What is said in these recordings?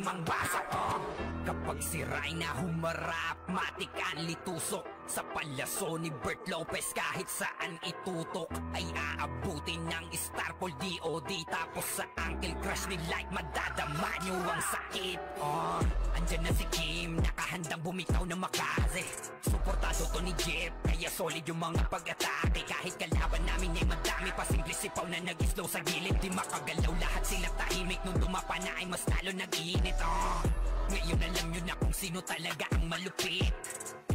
mangwasak. Kapag sira'y na humarap, matik ang litusok. Sa palyaso ni Bert Lopez kahit saan itutok ay aabutin ng Starpol DOD. Tapos sa Uncle Crush ni Light madadama nyo ang sakit. Andyan na si Kim, nakahandang bumitaw na makaze. Suportado to ni Jeff, kaya solid yung mga pag-atake. Kahit kalaban namin ay madami pa, simple sipaw na nag-slow sa gilid. Di makagalaw, lahat sila tahimik. Nung dumapa na ay mas lalo nag-iinit. Ngayon alam nyo na kung sino talaga ang malupit.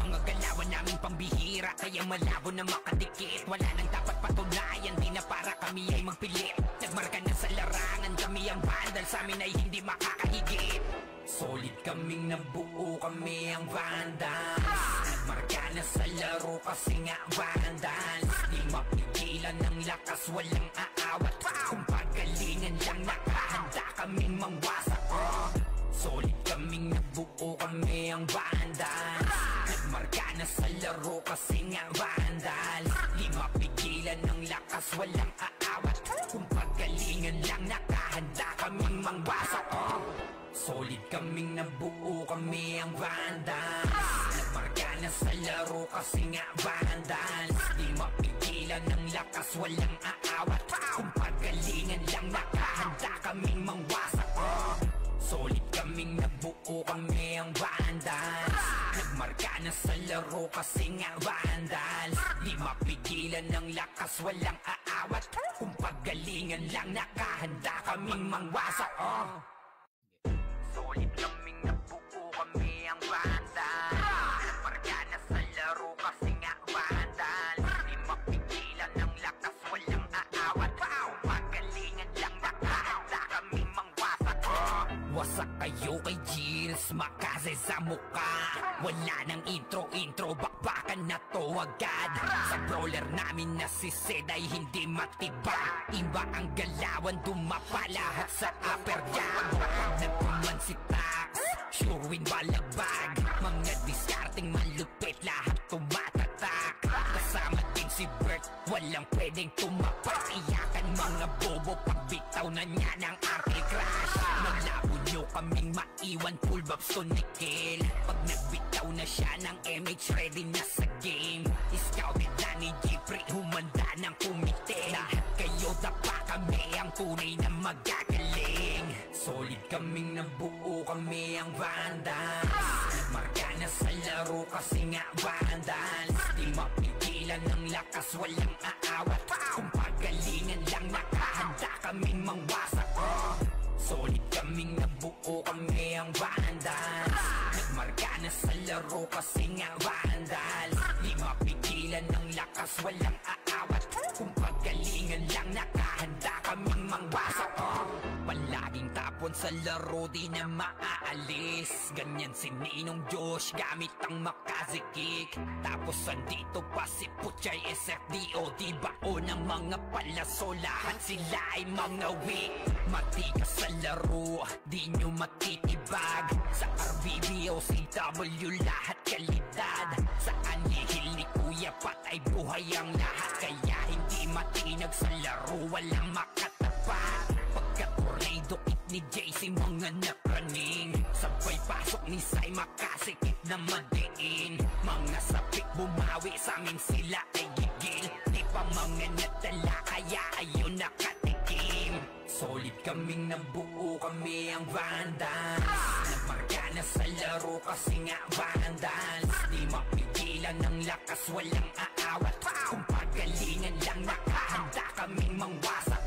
Mga galawan namin pambihira, kaya malabo na makadikit. Wala nang dapat patunayan, di na para kami ay magpilit. Nagmarka na sa larangan, kami ang vandal, sa amin ay hindi makakahigit. Solid kaming nabuo, kami ang vandals. Nagmarka na sa laro kasi nga vandals. Di mapigilan ng lakas, walang aawat. Kung pagalingan lang, nakahanda kaming mangwasak. Solid kaming nabuo, kami ang vandals. Nagmarka na sa laro kasi nga vandals. Di mapigilan ng lakas, walang aawat. Kung pagalingan lang, nakahanda kaming mangwasak. Solid kaming nabuo, kami ang vandals. Nagmarka na sa laro kasi nga vandals. Di mapigilan ng lakas, walang aawat. Kung pagalingan lang, nakahanda kaming mangwasak. Solid kaming nabuo, kami ang vandals. Nagmarka na sa laro kasi nga vandals. Di mapigilan ng lakas, walang aawat. Kung pagalingan lang, nakahanda kaming mangwasak. Solid kaming nabuo, kami ang vandals. Nagmarka na sa laro kasi nga vandals. Di mapigilan ng lakas, walang aawat. Kung pagalingan lang, nakahanda kaming mangwasak. Wasak kayo kay Gilles, makaze sa mukha. Wala nang intro, bakbakan na to agad. Sa brawler namin na si Zed ay hindi matiba. Iba ang galawan, dumapa lahat sa upper jab. Nagpuman si Tax, sure win balagbag. Mga discarding malupit, lahat tumatatak. Kasama din si Bert, walang pwedeng tumapak. Iyakan mga bobo, pagbitaw na niya ng Uncle Crush. Naglabo nyo kaming maiwan, full bobs to Nickel. Pag nagbitaw na siya ng MH, ready na sa game. Scouted na ni Jeffrey, humanda ng kumite. Lahat kayo dapa, kami ang tunay na magagaling. Solid kaming nabuo, kami ang vandals. Nagmarka na sa laro kasi nga vandals. Di mapigilan ng lakas, walang aawat. Kung pagalingan lang, nakahanda kaming mangwasak. Solid kaming nabuo, kami ang vandals. Nagmarka na sa laro kasi nga vandals. Di mapigilan ng lakas, walang aawat. Kung pagalingan lang, nakahanda kaming mangwasak. Palaging tapon sa laro, di na maaalis. Ganyan si Ninong Josh, gamit ang makaze kick. Tapos andito pa si Puchay SFDOD, baon ng mga palaso, lahat sila ay mga weak. Matikas sa laro, di nyo matitibag. Sa RBB o CW, lahat kalidad. Sa anihil ni Kuya Pat ay buhay ang lahat. Kaya hindi matinag sa laro, walang makatapat. Pagka-tornado kick ni JC, mga napraning. Sabay pasok ni Sai, makasikip na madiin. Mga sapik bumawi, sa amin sila ay gigil. Di pa mga natala, kaya ayun nakatikim. Solid kaming nabuo, kami ang vandals. Nagmarka na sa laro kasi nga vandals. Di mapigilan ng lakas, walang aawat. Kung pagalingan lang, nakahanda kaming mangwasak.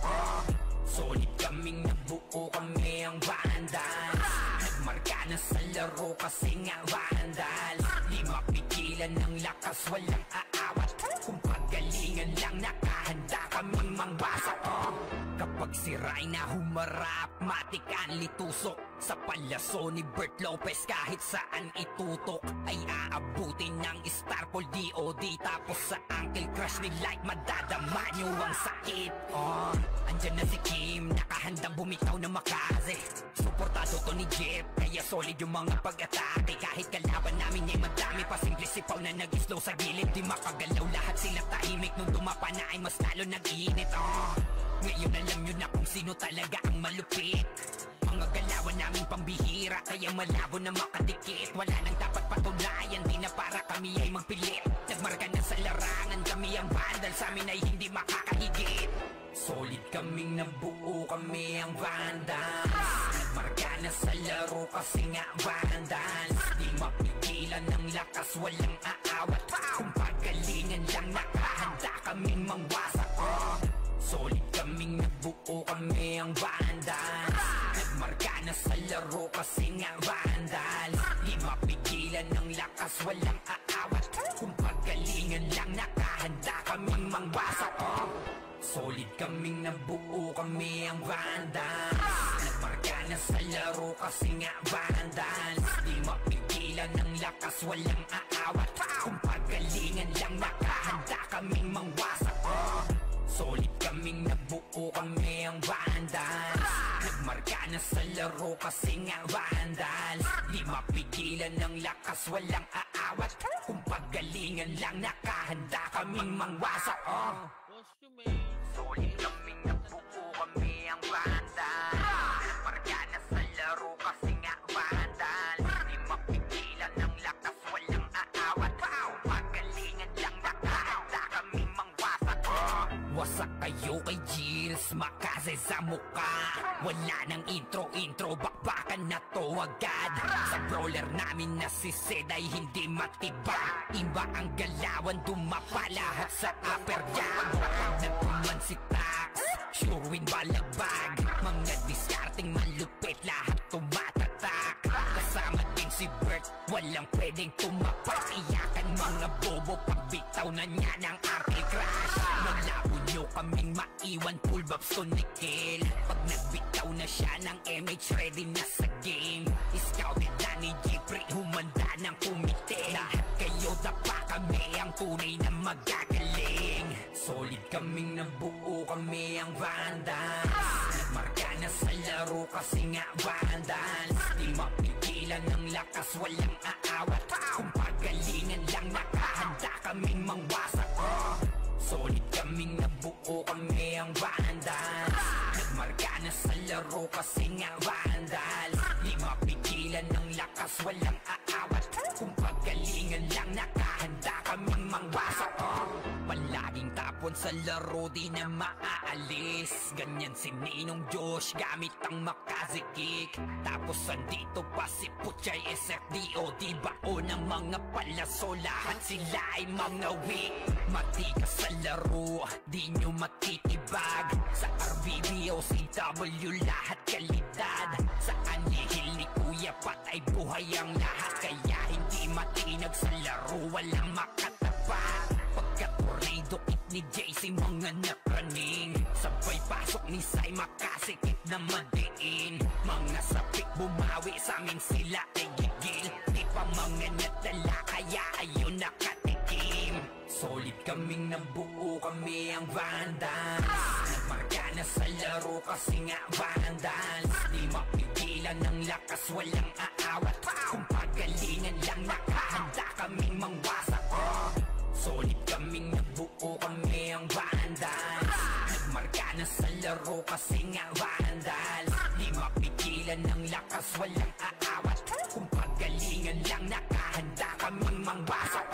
Solid kaming nabuo, kami ang vandals. Nagmarka na sa laro kasi nga vandals. Di mapigilan ng lakas, walang aawat. Kung pagalingan lang, nakahanda kaming mangwasak. Kapag sira'y na humarap, matik ang litusok. Sa palyaso ni Bert Lopez kahit saan itutok ay aabutin ng Starpol DOD. Tapos sa Uncle Crush ni Light madadama nyo ang sakit. Andyan na si Kim, nakahandang bumitaw na makaze. Suportado to ni Jeff, kaya solid yung mga pag-atake. Kahit kalaban namin ay madami pa, simple sipaw na nag-slow sa gilid. Di makagalaw, lahat sila tahimik. Nung dumapa na ay mas lalo nag-iinit. Ngayon alam nyo na kung sino talaga ang malupit. Mga galawan naming pambihira, kaya malabo na makadikit. Wala nang dapat patunayan, di na para kami ay magpilit. Nagmarka na sa larangan, kami ang vandal, sa amin ay hindi makakahigit. Solid kaming nabuo, kami ang vandals. Nagmarka na sa laro kasi nga vandals. Di mapigilan ng lakas, walang aawat. Kung pagalingan lang nakahanda kaming mangwasak. Solid kaming nabuo, kami ang vandals. Nagmarka na sa laro kasi nga vandals. Di mapigilan ng lakas, walang aawat. Kung pagalingan lang nakahanda kaming mangwasak. Solid kaming nabuo, kami ang vandals. Nagmarka na sa laro kasi nga vandals. Di mapigilan ng lakas, walang aawat. Kung pagalingan lang nakahanda kaming mangwasak. Solid kaming nabuo, kami ang vandals. Nagmarka na sa laro kasi nga vandals. Di mapigilan ng lakas, walang aawat. Kung pagalingan lang nakahanda kaming mangwasak. Solid kaming nabuo, kami ang vandals. Nagmarka na sa laro kasi nga vandals. Di mapigilan ng lakas, walang aawat. Kung pagalingan lang nakahanda kaming mangwasak. Wasak kayo kay Gilles, makase sa muka. Wala nang intro, bakbakan na to agad. Sa brawler namin na si Zed ay hindi matibag. Iba ang galawan, dumapa lahat sa upper jab. Nagpuman si Tax, sure win balagbag. Mga diskarting malupit, lahat tumatatak. Kasama din si Bert, walang pwedeng tumapak. Iyakan mga bobo, pagbitaw na niya ng Arcade Crash. Malabo nyo kaming maiwan, full babs to Nickel. Pag nagbitaw na siya ng MH, ready na sa game. Scouted na ni Jeffrey, humanda ng kumite. Lahat kayo dapa, kami ang tunay na magagaling. Solid kaming nabuo, kami ang vandals. Nagmarka na sa laro kasi nga vandals. Di mapigilan ng lakas, walang aawat. Kung pagalingan lang nakahanda kaming mangwasak. Solid kaming nabuo, kami ang vandals. Nagmarka na sa laro kasi nga vandals. Di mapigilan ng lakas, walang aawat. Kung pagalingan lang nakahanda kaming mangwasak. Palaging tapon sa laro, di na maaalis. Ganyan si Ninong Josh, gamit ang makazikik. Tapos andito pa si Puchay SFDO. Di bao ng mga palaso, lahat sila ay mga weak. Matikas sa laro, di nyo matitibag. Sa RBBO, CW, lahat kalidad. Sa anihil ni Kuya Pat ay buhay ang lahat. Kaya hindi matinag sa laro, walang makatapat. Pagka-tornado kit ni JC, mga nakraning. Sabay pasok ni Sai, makasikip na madiin. Mga sapik bumawi, sa amin sila ay gigil. Di pa mga nadala, kaya ayun nakatikim. Solid kaming nabuo, kami ang vandals. Nagmarka na sa laro kasi nga vandals. Di mapigilan ng lakas, walang aawat. Kung pagalingan lang nakahanda kaming mangwasak. Solid kaming nabuo, kami ang vandals. Nagmarka na sa laro kasi nga vandals. Di mapigilan ng lakas, walang aawat. Kung pagalingan lang nakahanda kaming mangwasak.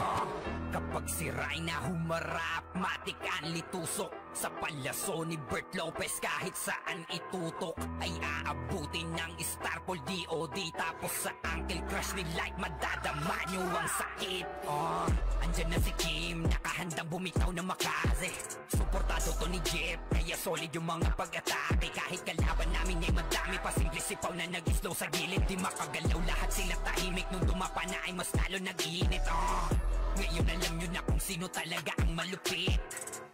Kapag si Rai na humarap, matik ang litusok. Sa palaso ni Bert Lopez, kahit saan itutok ay aabutin ng Starpol DOD. Tapos sa Uncle Crush ni Light, madadama nyo ang sakit. Andyan na si Kim, nakahandang bumitaw na makaze. Suportado to ni Jeff, kaya solid yung mga pag-atake. Kahit kalaban namin ay madami pa, simple sipaw na nag-slow sa gilid. Di makagalaw, lahat sila tahimik. Nung dumapa na ay mas lalo nag-iinit. Ngayon alam nyo na kung sino talaga ang malupit.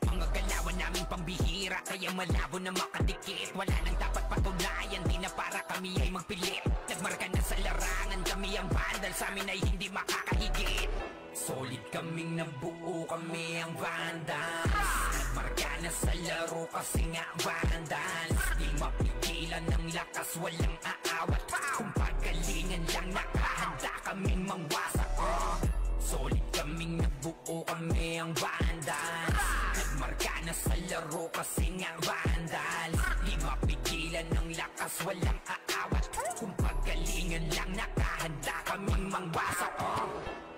Mga galawan naming pambihira, kaya malabo na makadikit. Wala nang dapat patunayan, di na para kami ay magpilit. Nagmarka na sa larangan, kami ang vandal, sa amin ay hindi makakahigit. Solid kaming nabuo, kami ang vandals. Nagmarka na sa laro kasi nga vandals. Di mapigilan ng lakas, walang aawat. Kung pagalingan lang nakahanda kaming mangwasak. Solid kaming nabuo, kami ang vandals. Nagmarka na sa laro kasi nga vandals. Di mapigilan ng lakas, walang aawat. Pagkalingan lang nakahanda kaming mangwasak.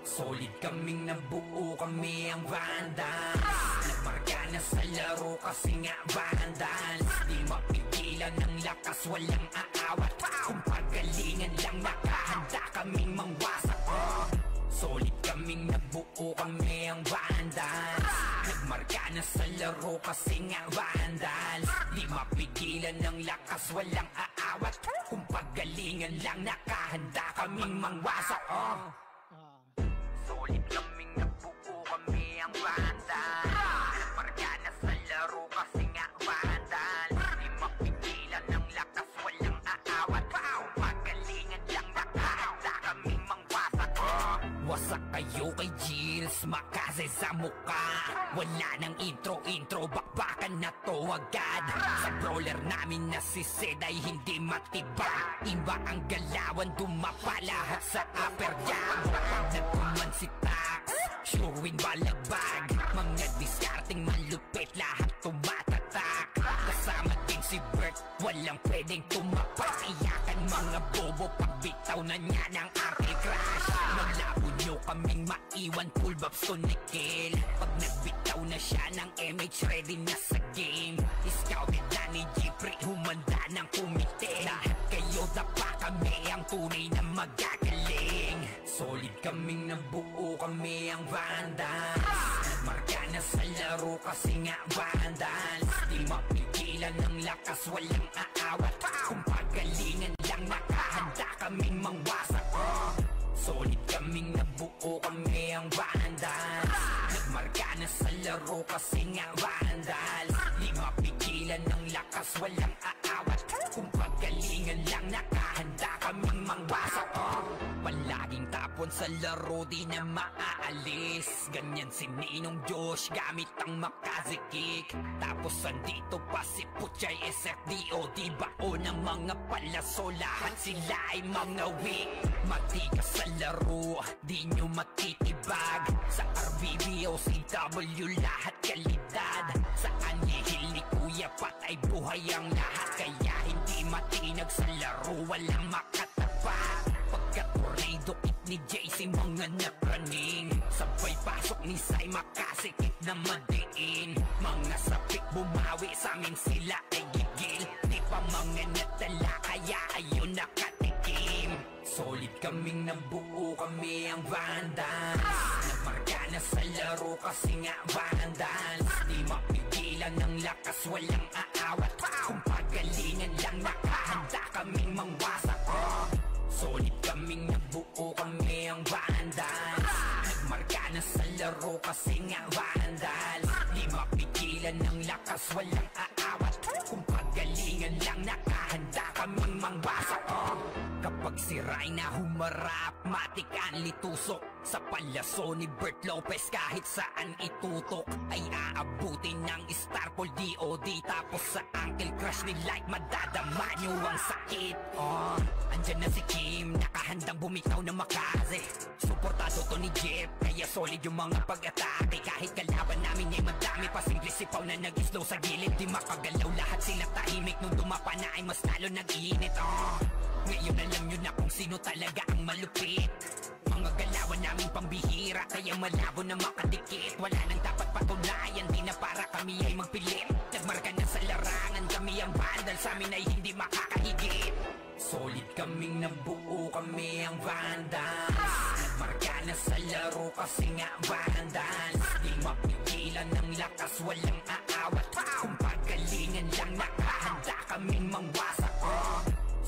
Solid kaming nabuo, kami ang Vandals. Nagmarka na sa laro kasi nga Vandals. Di mapigilan ng lakas, walang aawat. Kung pagkalingan lang nakahanda kaming mangwasak. Solid kaming nabuo, kami ang Vandals. Nagmarka na sa laro kasi nga Vandals. Di mapigilan ng lakas, walang aawat. Kung paggalingan lang nakahanda kaming mangwasak. Solid kaming nabuo, kami ang Vandals. Nagmarka na sa laro kasi nga Vandals. Di mapigilan ng lakas, walang aawat. Kung paggalingan lang nakahanda kaming mangwasak. Wasak kayo kay Gilles, makase sa muka. Wala nang intro, bakbakan na to agad. Sa brawler namin na si Zed ay hindi matibag. Iba ang galawan, dumapa lahat sa upper jab. Pag nagkuman si Tax, sure win balagbag. Mga diskarting malupit, lahat tumatatak. Kasama din si Bert, walang pwedeng tumapak. Iyakan mga bobo, pagbitaw na niya ng Uncle Crash. Malabo nyo kaming maiwan, full babs to Nickel. Pag nagbitaw na siya ng MH, ready na sa game. Scouted na ni Jeffrey, humanda ng kumite. Lahat kayo dapa, kami ang tunay na magagaling. Solid kaming nabuo, kami ang Vandals. Nagmarka na sa laro kasi nga Vandals. Di mapigilan ng lakas, walang aawat. Kung paggalingan lang nakahanda kaming mangwasak. Solid kaming nabuo, kami ang Vandals. Nagmarka na sa laro kasi nga Vandals. Di mapigilan ng lakas, walang aawat. Kung paggalingan lang nakahanda kaming mangwasak. Palaging tapon sa laro, di na maaalis. Ganyan si Ninong Josh, gamit ang makazikik. Tapos andito pa si Puchay SFDO. Di bao ng mga palaso, lahat sila ay mga weak. Matikas sa laro, di nyo matitibag. Sa RBB o CW, lahat kalidad. Sa anihil ni Kuya Pat ay buhay ang lahat. Kaya hindi matinag sa laro, walang makatapat. Pagka-tornado kit ni JC, mga napraning. Sabay pasok ni Sai, makasikip na madiin. Mga sapik bumawi, sa amin sila ay gigil. Di pa mga natala, kaya ayun nakatikim. Solid kaming nabuo, kami ang Vandals. Nagmarka na sa laro kasi nga Vandals. Di mapigilan ng lakas, walang aawat. Kung paggalingan lang nakahanda kaming mangwasak. Solid kaming nabuo, kami ang Vandals. Nagmarka na sa laro kasi nga Vandals. Di mapigilan ng lakas, walang aawat. Kung paggalingan lang nakahanda kaming mangwasak. Kapag si Rayna humarap, matik ang litusok. Sa palaso ni Bert Lopez, kahit saan itutok ay aabutin ng Starpol DOD. Tapos sa Uncle Crush ni Light, madadama nyo ang sakit. Andyan na si Kim, nakahandang bumitaw na makaze. Suportado to ni Jeff, kaya solid yung mga pag-atake. Kahit kalaban namin ay madami pa, simple sipaw na nag-slow sa gilid. Di makagalaw, lahat sila tahimik. Nung dumapa na ay mas lalo nag-iinit. Ngayon alam nyo na kung sino talaga ang malupit. Mga galawan namin pambihira, kaya malabo na makadikit. Wala nang dapat patunayan, di na para kami ay magpilit. Nagmarka na sa larangan, kami ang Vandals, sa amin ay hindi makakahigit. Solid kaming nabuo, kami ang Vandals. Nagmarka na sa laro kasi nga Vandals. Di mapigilan ng lakas, walang aawat. Kung paggalingan lang nakahanda kaming mangwasak.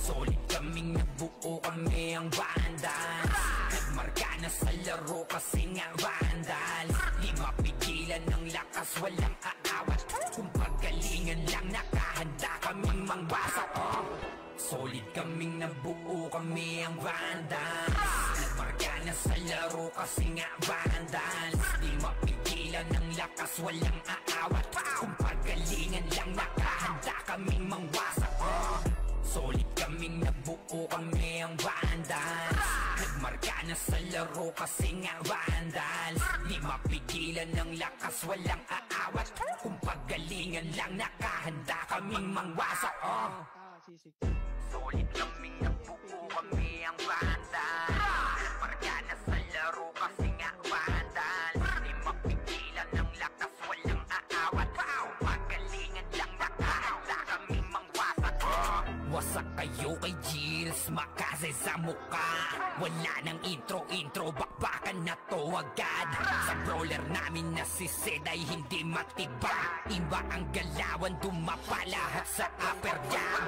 Solid kaming nabuo, kami ang Vandals. Nagmarka na sa laro kasi nga Vandals. Di mapigilan ng lakas, walang aawat. Kung paggalingan lang nakahanda kaming mangwasak. Solid kaming nabuo, kami ang Vandals. Nagmarka na sa laro kasi nga Vandals. Di mapigilan ng lakas, walang aawat. Kung paggalingan lang nakahanda kaming mangwasak. Solid kaming nabuo, kami ang Vandals. Nagmarka na sa laro kasi nga Vandals. Di mapigilan ng lakas, walang aawat. Kung paggalingan lang nakahanda kaming mangwasak. CCTV. Solid kaming nabuo kami ang banda. Marga na sa laro kasi nga vandal. Di mapigilan ng lakas, walang aawat. Magalingan lang nakahanda kaming mangwasak. Wasak kayo kay Gilles, makase sa muka. Wala nang intro, bakbakan na to agad. Sa brawler namin na si Sed ay hindi matibag. Iba ang galawan, dumapa lahat sa upper jam.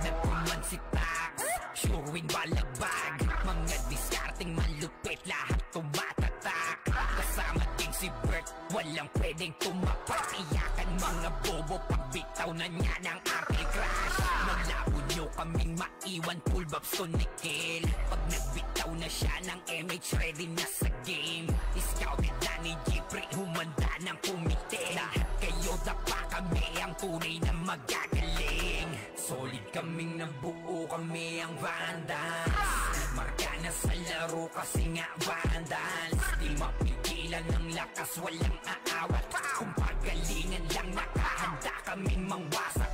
Nagkuman si Tax, sure win balagbag. Mga diskarting malupit, lahat tumatatak. Kasama din si Bert, walang pwedeng tumapak. Iyakan mga bobo, pagbitaw na niya ng anti-crash. Malabo nyo kaming maiwan, full babs to Nikil. Pag nagbitaw na siya ng MH, ready na sa game. Scouted na ni Jeffrey, humanda ng kumite. Lahat kayo dapa, kami ang tunay na magagaling. Solid kaming nabuo, kami ang vandals. Marka na sa laro kasi nga vandals. Di mapigilan ng lakas, walang aawat. Kung pagalingan lang, nakahanda kaming mangwasak.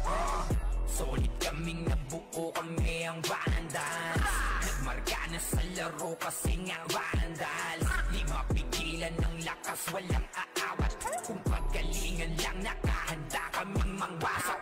Solid kaming nabuo, kami ang vandals. Nagmarka na sa laro kasi nga vandals. Di mapigilan ng lakas, walang aawat. Kung pagalingan lang, nakahanda kaming mangwasak.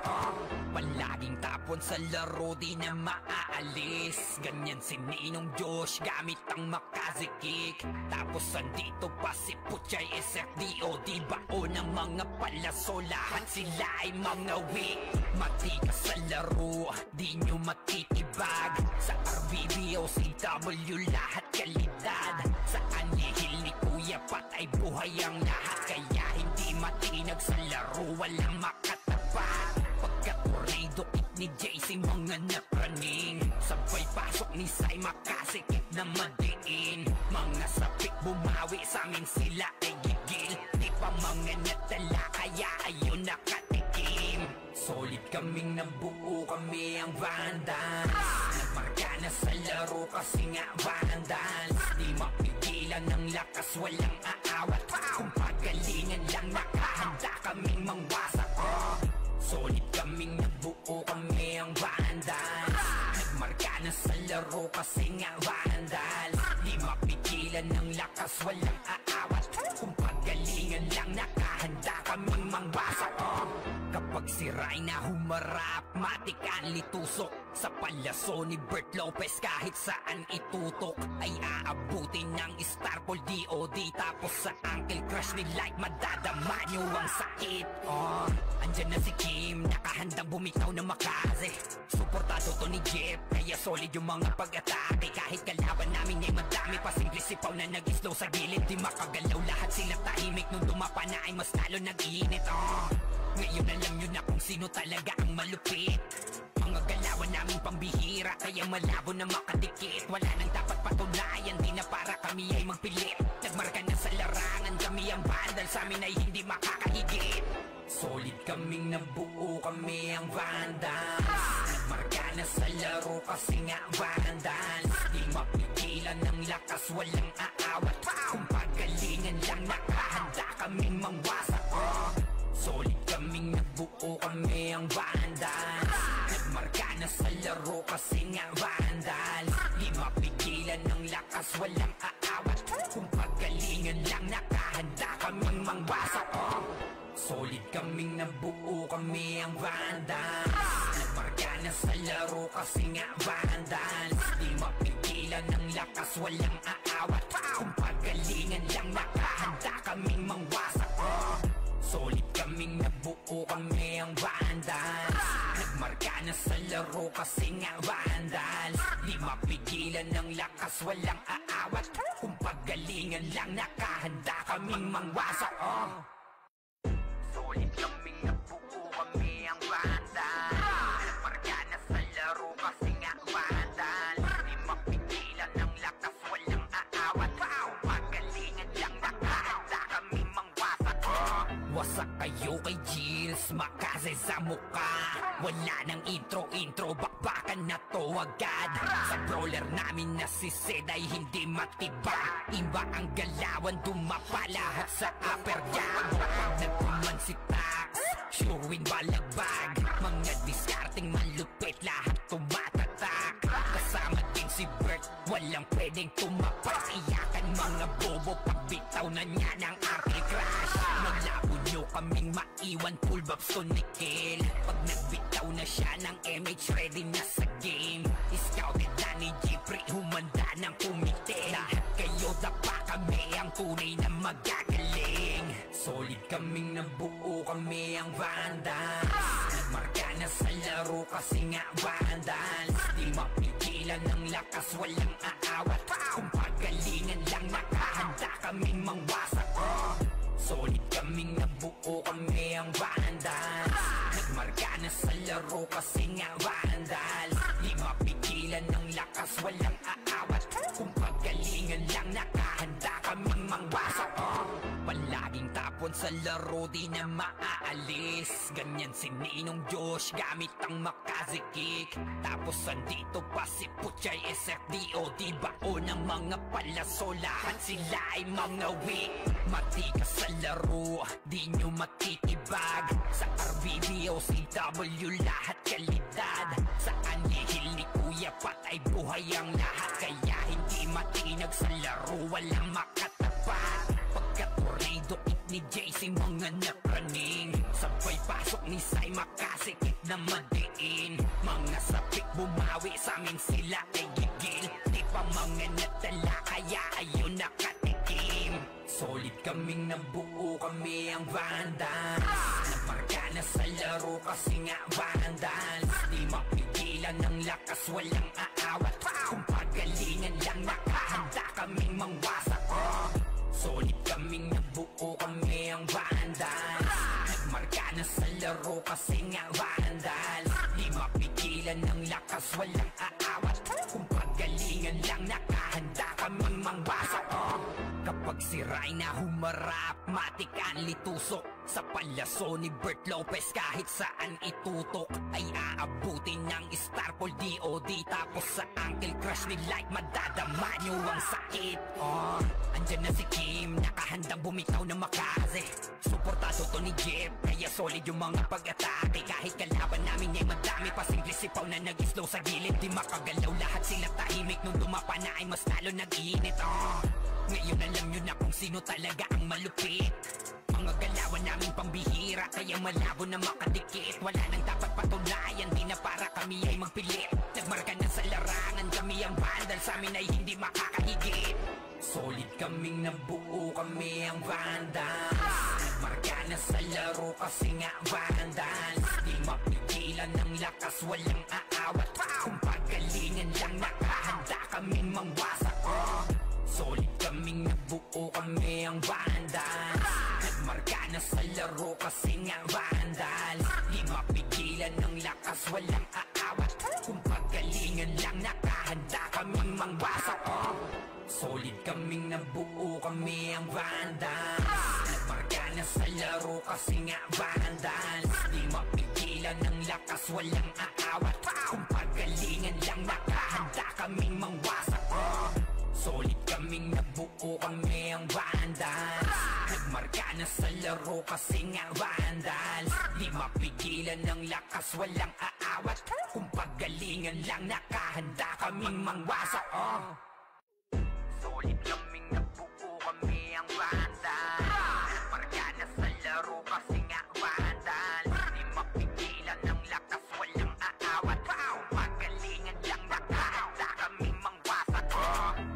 Palaging tapon sa laro, di na maaalis. Ganyan si Ninong Josh, gamit ang makazikik. Tapos andito pa si Puchay SFDO. Di bao ng mga palaso, lahat sila ay mga weak. Matikas sa laro, di nyo matitibag. Sa RBBO, CW, lahat kalidad. Sa anihil ni Kuya Pat ay buhay ang lahat. Kaya hindi matinag sa laro, walang makatapat. Pagka-tornado kit ni JC, mga napraning. Sabay pasok ni Sai, makasikip na madiin. Mga sapik bumawi, sa amin sila ay gigil. Di pa mga natala, kaya ayun nakatikim. Solid kaming nabuo, kami ang vandals. Nagmarka na sa laro kasi nga vandals. Di mapigilan ng lakas, walang aawat. Kung pagalingan lang, nakahanda kaming mangwasak. Solid kaming nabuo, kami ang vandals. Nagmarka na sa laro kasi nga vandals. Di mapigilan ng lakas, walang aawat. Kung pagalingan lang, nakahanda kaming mangwasak. Kapag siray na humarap, matikan litusok. Sa palaso ni Bert Lopez, kahit saan itutok ay aabutin ng Starpol DOD. Tapos sa Uncle Crush ni Light, madadama nyo ang sakit. Andyan na si Kim, nakahandang bumitaw na makaze. Suportado to ni Jeff, kaya solid yung mga pag-atake. Kahit kalaban namin ay madami pa, simple sipaw na nag-slow sa gilid. Di makagalaw, lahat sila tahimik. Nung dumapa na ay mas lalo nag-iinit. Ngayon alam nyo na kung sino talaga ang malupit. Mga galawan namin pambihira, kaya malabo na makadikit. Wala nang dapat patunayan, di na para kami ay magpilit. Nagmarka na sa larangan, kami ang bandal, sa amin ay hindi makakahigit. Solid kaming nabuo, kami ang vandals. Nagmarka na sa laro kasi nga vandals. Di mapigilan ng lakas, walang aawat. Kung pagalingan lang, nakahanda kaming mangwasak. Solid kaming nabuo, kami ang vandals. Nagmarka na sa laro kasi nga vandals. Di mapigilan ng lakas, walang aawat. Kung pagalingan lang, nakahanda kaming mangwasak. Solid kaming nabuo, kami ang vandals. Nagmarka na sa laro kasi nga vandals. Di mapigilan ng lakas, walang aawat. Kung pagalingan lang, nakahanda kaming mangwasak. Solid kaming nabuo, kami ang vandals. Nagmarka na sa laro kasi nga vandals. Di mapigilan ng lakas, walang aawat. Kung pagalingan lang, nakahanda kaming mangwasak. Solid kaming nabuo, kami ang vandals. Nagmarka na sa laro kasi nga vandals. Di mapigilan ng lakas, walang aawat. Kung pagalingan lang, nakahanda kaming mangwasak. Wasak kayo kay Gilles, makase sa muka. Wala nang intro, bakbakan na to agad. Sa brawler namin na si Sed ay hindi matibag. Iba ang galawan, dumapa lahat sa upper jam. Nagkuman si Tax, sure win balagbag. Mga diskarting malupit, lahat walang pwedeng tumapas. Iyakan mga bobo, pagbitaw na niya ng arte crash. Naglabo nyo kaming maiwan, full babs to nickel. Pag nagbitaw na siya ng MH, ready na sa game. Scouted na ni Jeffrey, humanda ng kumite. Lahat kayo dapa, kami ang tunay na magagaling. Solid kaming nabuo, kami ang Vandals. Nagmarka na sa laro kasi nga Vandals. Di mapigilan ng lakas, walang aawat. Kung pagalingan lang, nakahanda kaming mangwasak. Solid kaming nabuo, kami ang Vandals. Nagmarka na sa laro kasi nga Vandals. Di mapigilan ng lakas, walang aawat. Kung pagalingan lang, nakahanda kaming mangwasak. Palaging tapon sa laro, di na maaalis. Ganyan si Ninong Josh, gamit ang makazikik. Tapos andito pa si Puchay SFDO. Di bao ng mga palaso, lahat sila ay mga weak. Matikas sa laro, di nyo matitibag. Sa RBB o CW, lahat kalidad. Sa anihil ni Kuya Pat ay buhay ang lahat. Kaya hindi matinag sa laro, walang makatapat. Pagka-tornado it ni JC, mga napraning. Sabay pasok ni Sai, makasikip na madiin. Mga sapik bumawi, sa amin sila ay gigil. Di pa mga natala, kaya ayun nakatikim. Solid kaming nabuo, kami ang Vandals. Nagmarka na sa laro kasi nga Vandals. Di mapigilan ng lakas, walang aawat. Kung pagalingan lang, nakahanda kaming mangwasak. Solid kaming nabuo, kami ang Vandals. Nagmarka na sa laro kasi nga Vandals. Di mapigilan ng lakas, walang aawat. Kung pagalingan lang, nakahanda kaming mangwasak. Kapag si Rayna humarap, matik ang litusok. Sa palaso ni Bert Lopez, kahit saan itutok ay aabutin ng Starpol DOD. Tapos sa Uncle Crush ni Light, madadama nyo ang sakit. Andyan na si Kim, nakahandang bumitaw na makaze. Suportado to ni Jeff, kaya solid yung mga pag-atake. Kahit kalaban namin ay madami pa, simple sipaw na nag-slow sa gilid. Di makagalaw, lahat sila tahimik. Nung dumapa na ay mas lalo nag-iinit. Ngayon alam nyo na kung sino talaga ang malupit. Mga galawan namin pambihira, kaya malabo na makadikit. Wala nang dapat patunayan, di na para kami ay magpilit. Nagmarka na sa larangan, kami ang Vandals, sa amin ay hindi makakahigit. Solid kaming nabuo, kami ang Vandals. Nagmarka na sa laro kasi nga Vandals. Di mapigilan ng lakas, walang aawat. Kung pagalingan lang, nakahanda kaming mangwasak. Solid kaming nabuo, kami ang Vandals. Nagmarka na sa laro kasi nga Vandals. Di mapigilan ng lakas, walang aawat. Kung pagalingan lang, nakahanda kaming mangwasak. Solid kaming nabuo, kami ang Vandals. Nagmarka na sa laro kasi nga Vandals. Di mapigilan ng lakas, walang aawat. Kung pagalingan lang, nakahanda kaming mangwasak. Solid kaming nabuo, kami ang Vandals. Nagmarka na sa laro kasi nga Vandals. Di mapigilan ng lakas, walang aawat. Kung pagalingan lang, nakahanda kaming mangwasak. Solid kaming nabuo, kami ang Vandals. Nagmarka na sa laro kasi nga Vandals. Di mapigilan ng lakas, walang aawat. Kung pagalingan lang, nakahanda kaming mangwasak.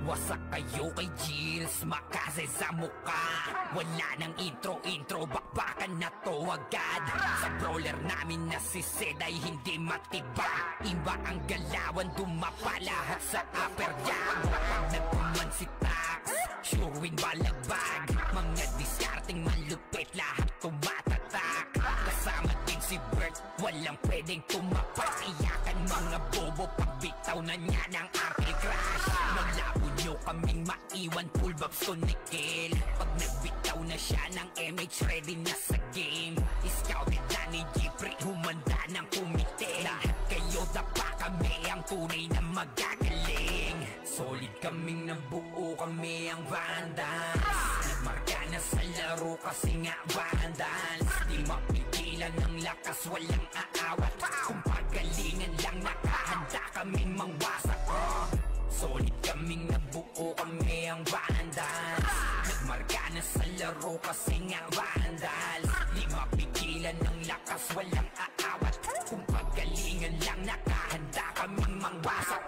Wasak kayo kay Gilles, makaze sa muka. Wala nang intro, bakbakan na to agad. Sa brawler namin na si Zed ay hindi matibag. Iba ang galawan, dumapa lahat sa upper jab. Pag nagpuman si Tax, sure win balagbag. Mga diskarting malupit, lahat tumatatak. Kasama din si Bert, walang pwedeng tumapas. Iyakan mga bobo, pagbitaw na niya ng arte crash. Maglabo nyo kaming maiwan, full babs to nickel. Pag nagbitaw na siya ng MH, ready na sa game. Scouted na ni Jeffrey, humanda ng kumite. Lahat kayo dapa, kami ang tunay na magagaling. Solid kaming nabuo, kami ang Vandals. Nagmarka na sa laro kasi nga Vandals. Di mapigilan ng lakas, walang aawat. Kung pagalingan lang, nakahanda kaming mangwasak. Solid kaming nabuo, kami ang Vandals. Nagmarka na sa laro kasi nga Vandals. Di mapigilan ng lakas, walang aawat. Kung pagalingan lang, nakahanda kaming mangwasak.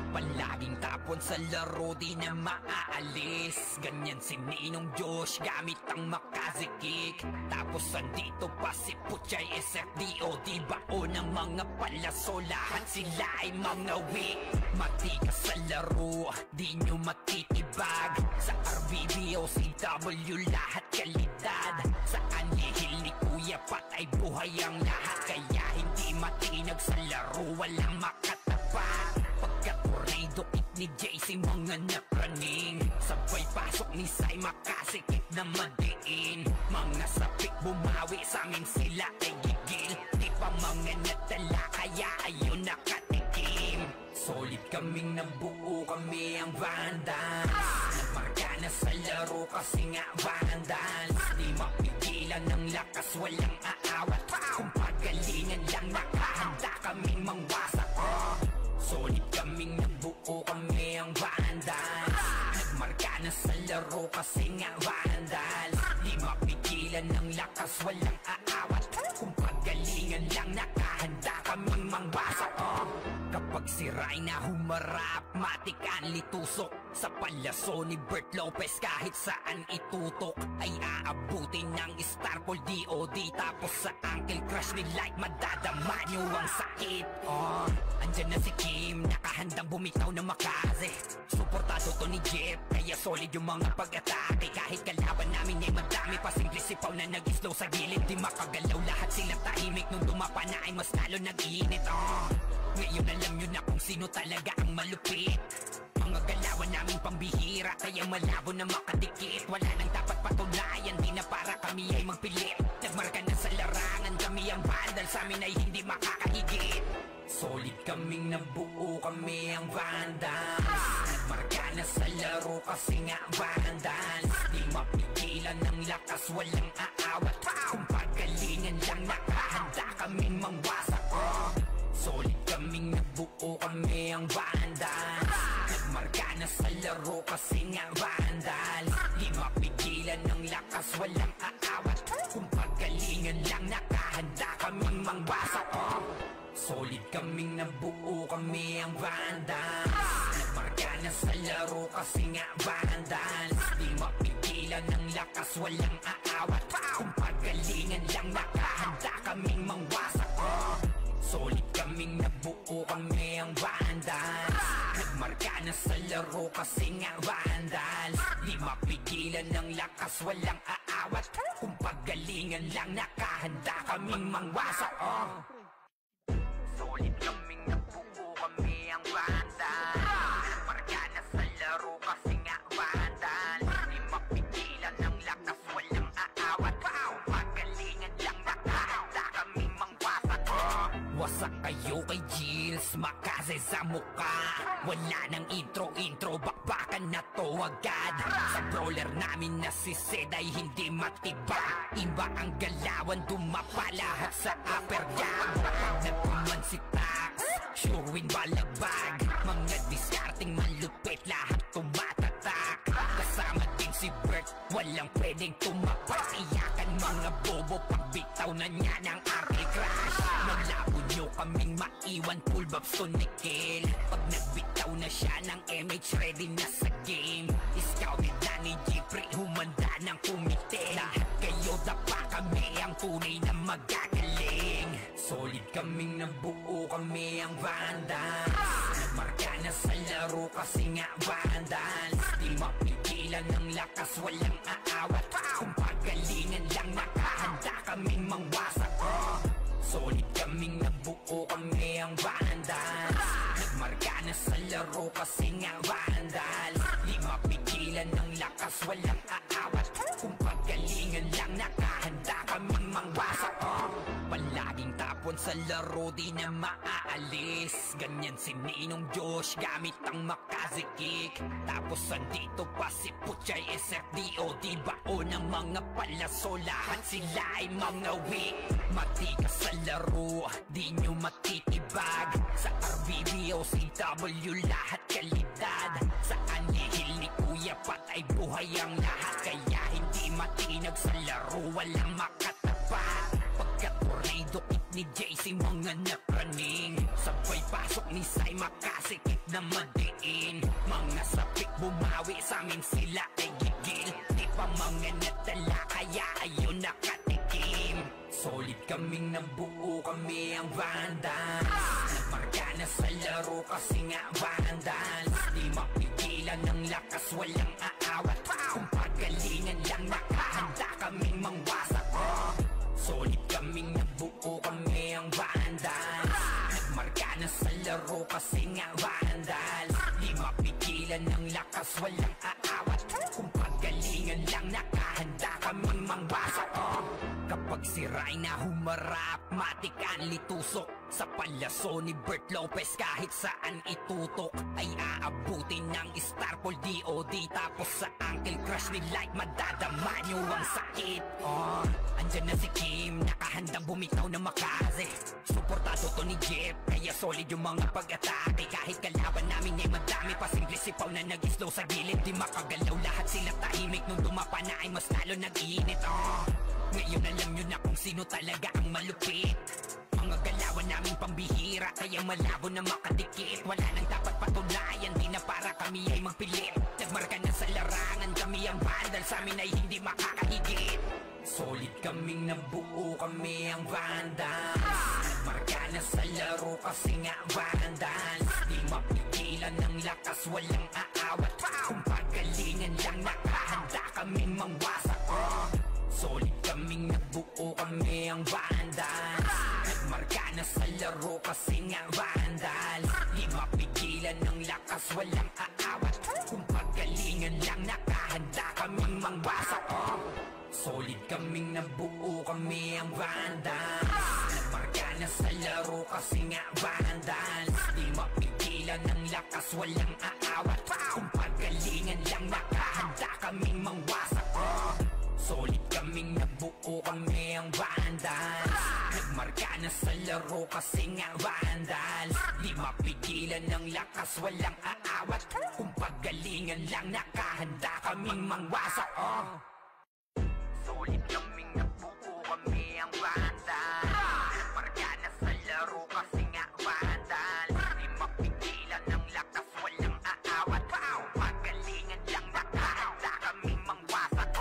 Palaging tapon sa laro, di na maaalis. Ganyan si Ninong Josh, gamit ang makazikik. Tapos andito pa si Puchay SFDO, di bao ng mga palaso, lahat sila ay mga weak. Matikas sa laro, di nyo matitibag. Sa RBBO, CW, lahat kalidad. Sa anihil ni Kuya Pat ay buhay ang lahat. Kaya hindi matinag sa laro, walang makatapat. Pagka-tornado kick ni JC, mga napraning. Sabay pasok ni Sai, makasikip na madiin. Mga sapik bumawi, sa amin sila ay gigil. Di pa mga natala, kaya ayun nakatikim. Solid kaming nabuo, kami ang Vandals. Nagmarka na sa laro kasi nga Vandals. Di mapigilan ng lakas, walang aawat. Kung pagalingan lang, nakahanda kaming mangwasak. Solid kaming nabuo, kami ang Vandals. Nagmarka na sa laro kasi nga Vandals. Di mapigilan ng lakas, walang aawat. Kung pagalingan lang, nakahanda kaming mangwasak. Kapag si Rayna humarap, matik ang litusok. Sa palaso ni Bert Lopez, kahit saan itutok ay aabutin ng Starpol DOD. Tapos sa Uncle Crush ni Light, madadama nyo ang sakit. Andyan na si Kim, nakahandang bumitaw na makaze. Suportado to ni Jeff, kaya solid yung mga pag-atake. Kahit kalaban namin ay madami pa, simple sipaw na nag-slow sa gilid. Di makagalaw, lahat sila tahimik. Nung dumapa na ay mas lalo nag-iinit. Ngayon alam nyo na kung sino talaga ang malupit. Mga galawan namin pambihira, kaya malabo na makadikit. Wala nang dapat patunayan, di na para kami ay magpilit. Nagmarka na sa larangan, kami ang Vandals, sa amin ay hindi makakahigit. Solid kaming nabuo, kami ang Vandals. Nagmarka na sa laro kasi nga Vandals. Di mapigilan ng lakas, walang aawat. Kung pagalingan lang, nakahanda kaming mangwasak. Solid kaming nabuo, kami ang Vandals. Nagmarka na sa laro kasi nga Vandals. Di mapigilan ng lakas, walang aawat. Kung pagalingan lang, nakahanda kaming mangwasak. Solid kaming nabuo, kami ang Vandals. Nagmarka na sa laro kasi nga Vandals. Di mapigilan ng lakas, walang aawat. Kung pagalingan lang, nakahanda kaming mangwasak. Solid kaming nabuo, kami ang Vandals. Nagmarka na sa laro kasi nga Vandals. Di mapigilan ng lakas, walang aawat. Kung pagalingan lang, nakahanda kaming mangwasak. Solid kaming nabuo, kami ang Vandals. Nagmarka na sa laro kasi nga Vandals. Di mapigilan ng lakas, walang aawat. Kung pagalingan lang, nakahanda kaming mangwasak. Wasak kayo kay Gilles, makaze sa muka. Wala nang intro, bakbakan na to agad. Sa brawler namin na si Zed ay hindi matibag. Iba ang galawan, dumapa lahat sa upper jab. Nagpuman si Tax, sure win balagbag. Mga discarding malupit, lahat tumatatak. Kasama din si Bert, walang pwedeng tumapak. Iyakan mga bobo, pagbitaw na niya ng Uncle Crush. Malabo nyo kaming maiwan, full babs to Nickel. Pag nagbitaw na siya ng MH, ready na sa game. Scouted na ni Jeffrey, humanda ng kumite. Lahat kayo dapa, kami ang tunay na magagaling. Solid kaming nabuo, kami ang Vandals. Nagmarka na sa laro kasi nga Vandals. Di mapigilan ng lakas, walang aawat. Kung pagalingan lang, nakahanda kaming mangwasak. Solid kaming nabuo, kami ang Vandals. Nagmarka na sa laro kasi nga Vandals. Di mapigilan ng lakas, walang aawat. Kung pagalingan lang, nakahanda kaming mangwasak. Palaging tapon sa laro, di na maaalis. Ganyan si Ninong Josh, gamit ang makazikik. Tapos andito pa si Puchay SFDO, di bao ng mga palaso, lahat sila ay mga weak. Matikas sa laro, di nyo matitibag. Sa RBBO, CW, lahat kalidad. Saan lihil ni Kuya Pat ay buhay ang lahat, kaya hindi matinag sa laro, walang makatapat. Pagka tornado hit ni JC, mga napraning, sabay pasok ni Sai, makasikip na madiin. Mga sapik bumawi, sa amin sila ay gigil. Di pa mga natala, kaya ayun nakatikim. Solid kaming nabuo, kami ang Vandals. Nagmarka na sa laro kasi nga Vandals. Di mapigilan ng lakas, walang aawat. Kung pagalingan lang, nakahanda kaming mangwasak. Solid kaming nabuo, kami ang Vandals. Nagmarka na sa laro kasi nga Vandals. Di mapigilan ng lakas, walang aawat. Kung pagalingan lang, nakahanda kaming mangwasak. Kapag si Rayna humarap, matik ang litusok. Sa palaso ni Bert Lopez, kahit saan itutok ay aabutin ng Starpol DOD. Tapos sa Uncle Crush ni Light, madadama nyo ang sakit. Andyan na si Kim, nakahandang bumitaw na makaze. Suportado to ni Jeff, kaya solid yung mga pag-atake. Kahit kalaban namin ay madami pa, simple sipaw na nag-slow sa gilid. Di makagalaw, lahat sila tahimik. Nung dumapa na ay mas lalo nag-iinit. Ngayon alam nyo na kung sino talaga ang malupit. Mga galawan namin pambihira, kaya malabo na makadikit. Wala nang dapat patunayan, di na para kami ay magpilit. Nagmarka na sa larangan, kami ang Vandal, sa amin ay hindi makakahigit. Solid kaming nabuo, kami ang Vandals. Nagmarka na sa laro kasi nga Vandals. Di mapigilan ng lakas, walang aawat. Kung pagalingan lang, nakahanda kaming mangwasak. Solid kaming nabuo, kami ang Vandals. Nagmarka na sa laro kasi nga Vandals. Di mapigilan ng lakas, walang aawat. Kung pagalingan lang, nakahanda kaming mangwasak. Solid kaming nabuo, kami ang Vandals. Nagmarka na sa laro kasi nga Vandals. Di mapigilan ng lakas, walang aawat. Kung pagalingan lang, nakahanda kaming mangwasak. Solid kaming nabuo, kami ang Vandals. Nagmarka na sa laro kasi nga Vandals. Di mapigilan ng lakas, walang aawat. Kung pagalingan lang, nakahanda kaming mangwasak. Solid kaming nabuo, kami ang Vandals. Nagmarka na sa laro kasi nga Vandals. Di mapigilan ng lakas, walang aawat. Kung pagalingan lang, nakahanda kaming mangwasak.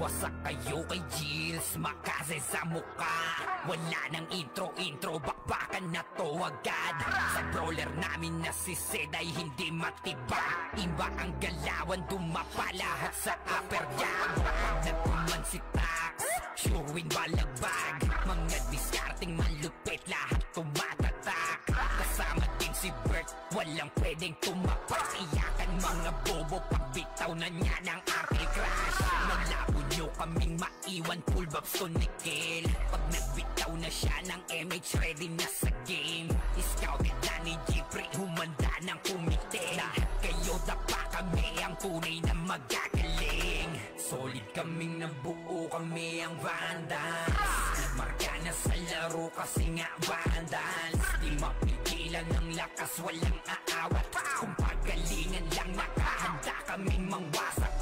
Wasak kayo kay Gilles, makase sa muka. Wala nang intro, bakbakan na to agad. Sa brawler namin na si Zed ay hindi matibag. Iba ang galawan, dumapa lahat sa upper jab. Nagpuman si Tax, sure win balagbag. Mga discarding malupit, lahat tumatatak. Kasama din si Bert, walang pwedeng tumapak. Iyakan mga bobo, pagbitaw na niya ng Uncle Crush. Malabo nyo kaming maiwan, full babs to Nickel. Pag nagbitaw na siya ng MH, ready na sa game. Scouted na ni Jeffrey, humanda ng kumite. Lahat kayo dapa, kami ang tunay na magagaling. Solid kaming nabuo, kami ang Vandals. Nagmarka na sa laro kasi nga Vandals. Di mapigilan ng lakas, walang aawat. Kung pagalingan lang, nakahanda kaming mangwasak.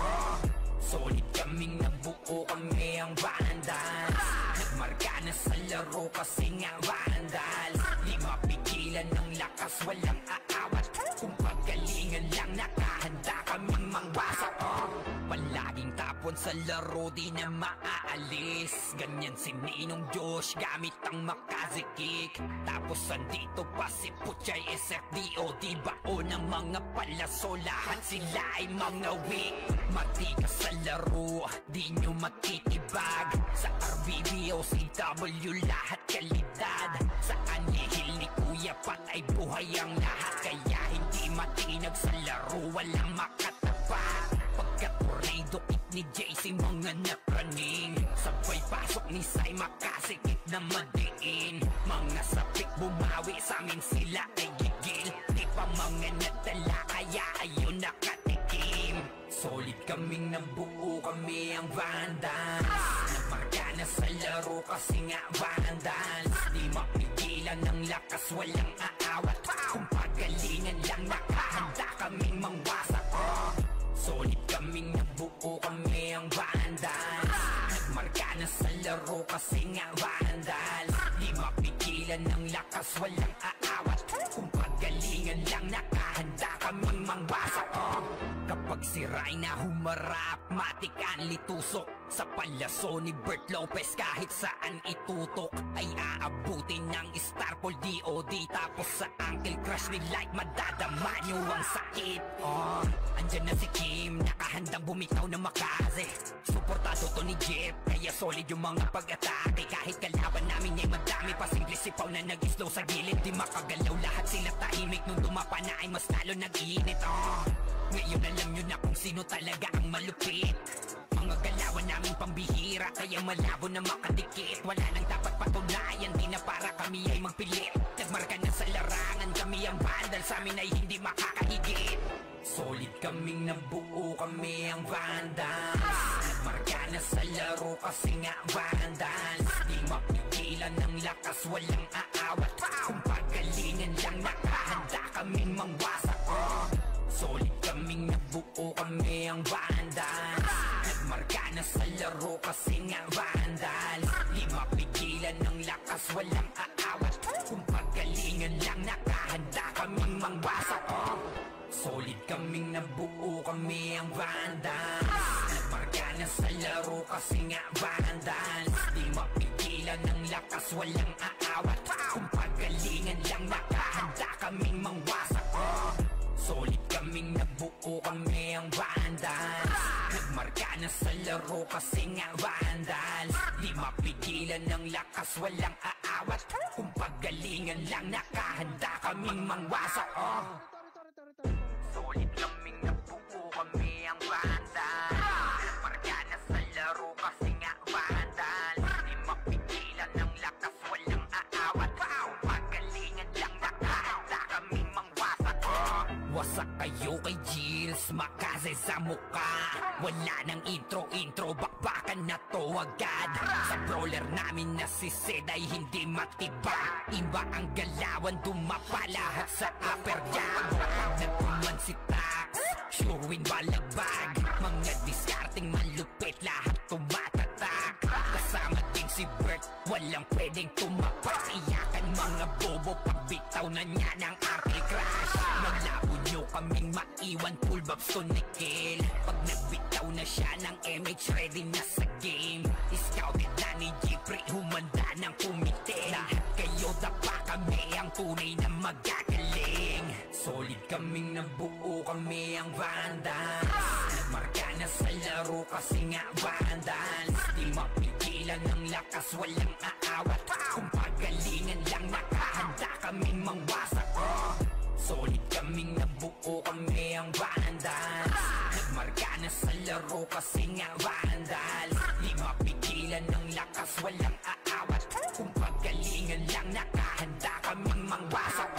Solid kaming nabuo, kami ang Vandals. Nagmarka na sa laro kasi nga Vandals. Di mapigilan ng lakas, walang aawat. Kung pagalingan lang, nakahanda kaming mangwasak. Palaging tapon sa laro, di na maaalis. Ganyan si Ninong Josh, gamit ang makazikik. Tapos andito pa si Puchay SFDOD, baon ng mga palaso, lahat sila ay mga weak. Matikas sa laro, di nyo matitibag. Sa RBB o CW, lahat kalidad. Saan lihil ni Kuya Pat ay buhay ang lahat, kaya hindi matinag sa laro, walang makatapat. Pagka-tornado hit ni JC, mga napraning, sabay pasok ni Sai, makasikip na madiin. Mga sapik bumawi, sa amin sila ay gigil. Di pa mga natala, kaya ayun nakatikim. Solid kaming nabuo, kami ang Vandals. Nagmarka na sa laro kasi nga Vandals. Di mapigilan mapigilan ng lakas, walang aawat. Kung pagalingan lang, nakahanda kaming mangwasak. Solid kaming nabuo, kami ang Vandals. Nagmarka na sa laro kasi nga Vandals. Di mapigilan ng lakas, walang aawat. Kung pagalingan lang, nakahanda kaming mangwasak. Kapag sira'y na humarap, matik ang litusok. Sa palaso ni Bert Lopez, kahit saan itutok ay aabutin ng Starpol DOD. Tapos sa Uncle Crush ni Light, madadama nyo ang sakit. Andyan na si Kim, nakahandang bumitaw na makaze. Suportado to ni Jeff, kaya solid yung mga pag-atake. Kahit kalaban namin ay madami, pasimple sipaw na nag-slow sa gilid. Di makagalaw, lahat sila tahimik. Nung dumapa na ay mas lalo nag-iinit. Ngayon alam nyo na kung sino talaga ang malupit. Mga galawan namin pambihira, kaya malabo na makadikit. Wala nang dapat patunayan, di na para kami ay magpilit. Nagmarka na sa larangan, kami ang Vandal, sa amin ay hindi makakahigit. Solid kaming nabuo, kami ang Vandals. Nagmarka na sa laro kasi nga Vandals. Di mapigilan ng lakas, walang aawat. Kung pagalingan lang, nakahanda kaming mangwasak. Solid kaming nabuo, kami ang Vandals. Nagmarka na sa laro kasi nga Vandals. Di mapigilan ng lakas, walang aawat. Kung pagalingan lang, nakahanda kaming mangwasak. Solid kaming nabuo, kami ang Vandals. Nagmarka na sa laro kasi nga Vandals. Di mapigilan ng lakas, walang aawat. Kung pagalingan lang, nakahanda kaming mangwasak. Solid kaming nabuo, kami ang Vandals. Nagmarka na sa laro kasi nga Vandals. Di mapigilan ng lakas, walang aawat. Kung pagalingan lang, nakahanda kaming mangwasak. Solid kaming nabuo, kami ang Vandals. Nagmarka na sa laro kasi nga Vandals. Di mapigilan ng lakas, walang aawat. Kung pagalingan lang, nakahanda kaming mangwasak. Wasak kayo kay Gilles, makaze sa muka. Wala nang intro, bakbakan na to agad. Sa brawler namin na si Zed ay hindi matiba. Iba ang galawan, dumapa lahat sa upper jab. Nagkuman si Tax, sure win balagbag. Mga discarding malupit, lahat tumatatak. Kasama din si Bert, walang pwedeng tumapak. Iyakan mga bobo, pagbitaw na niya ng Uncle Crush. Naglabo nyo kaming maiwan, full babs to Nickel. Pag nagbitaw na siya ng MH, ready na sa game. Scouted na ni Jeffrey, humanda ng kumite. Lahat kayo dapa, kami ang tunay na magagaling. Solid kaming nabuo, kami ang Vandals. Nagmarka na sa laro kasi nga Vandals. Di mapigilan ng lakas, walang aawat. Kung pagalingan lang, nakahanda kaming mangwasak. Solid kaming nabuo, kami ang Vandals. Nagmarka na sa laro kasi nga Vandals. Di mapigilan ng lakas, walang aawat. Kung pagalingan lang, nakahanda kaming mangwasak.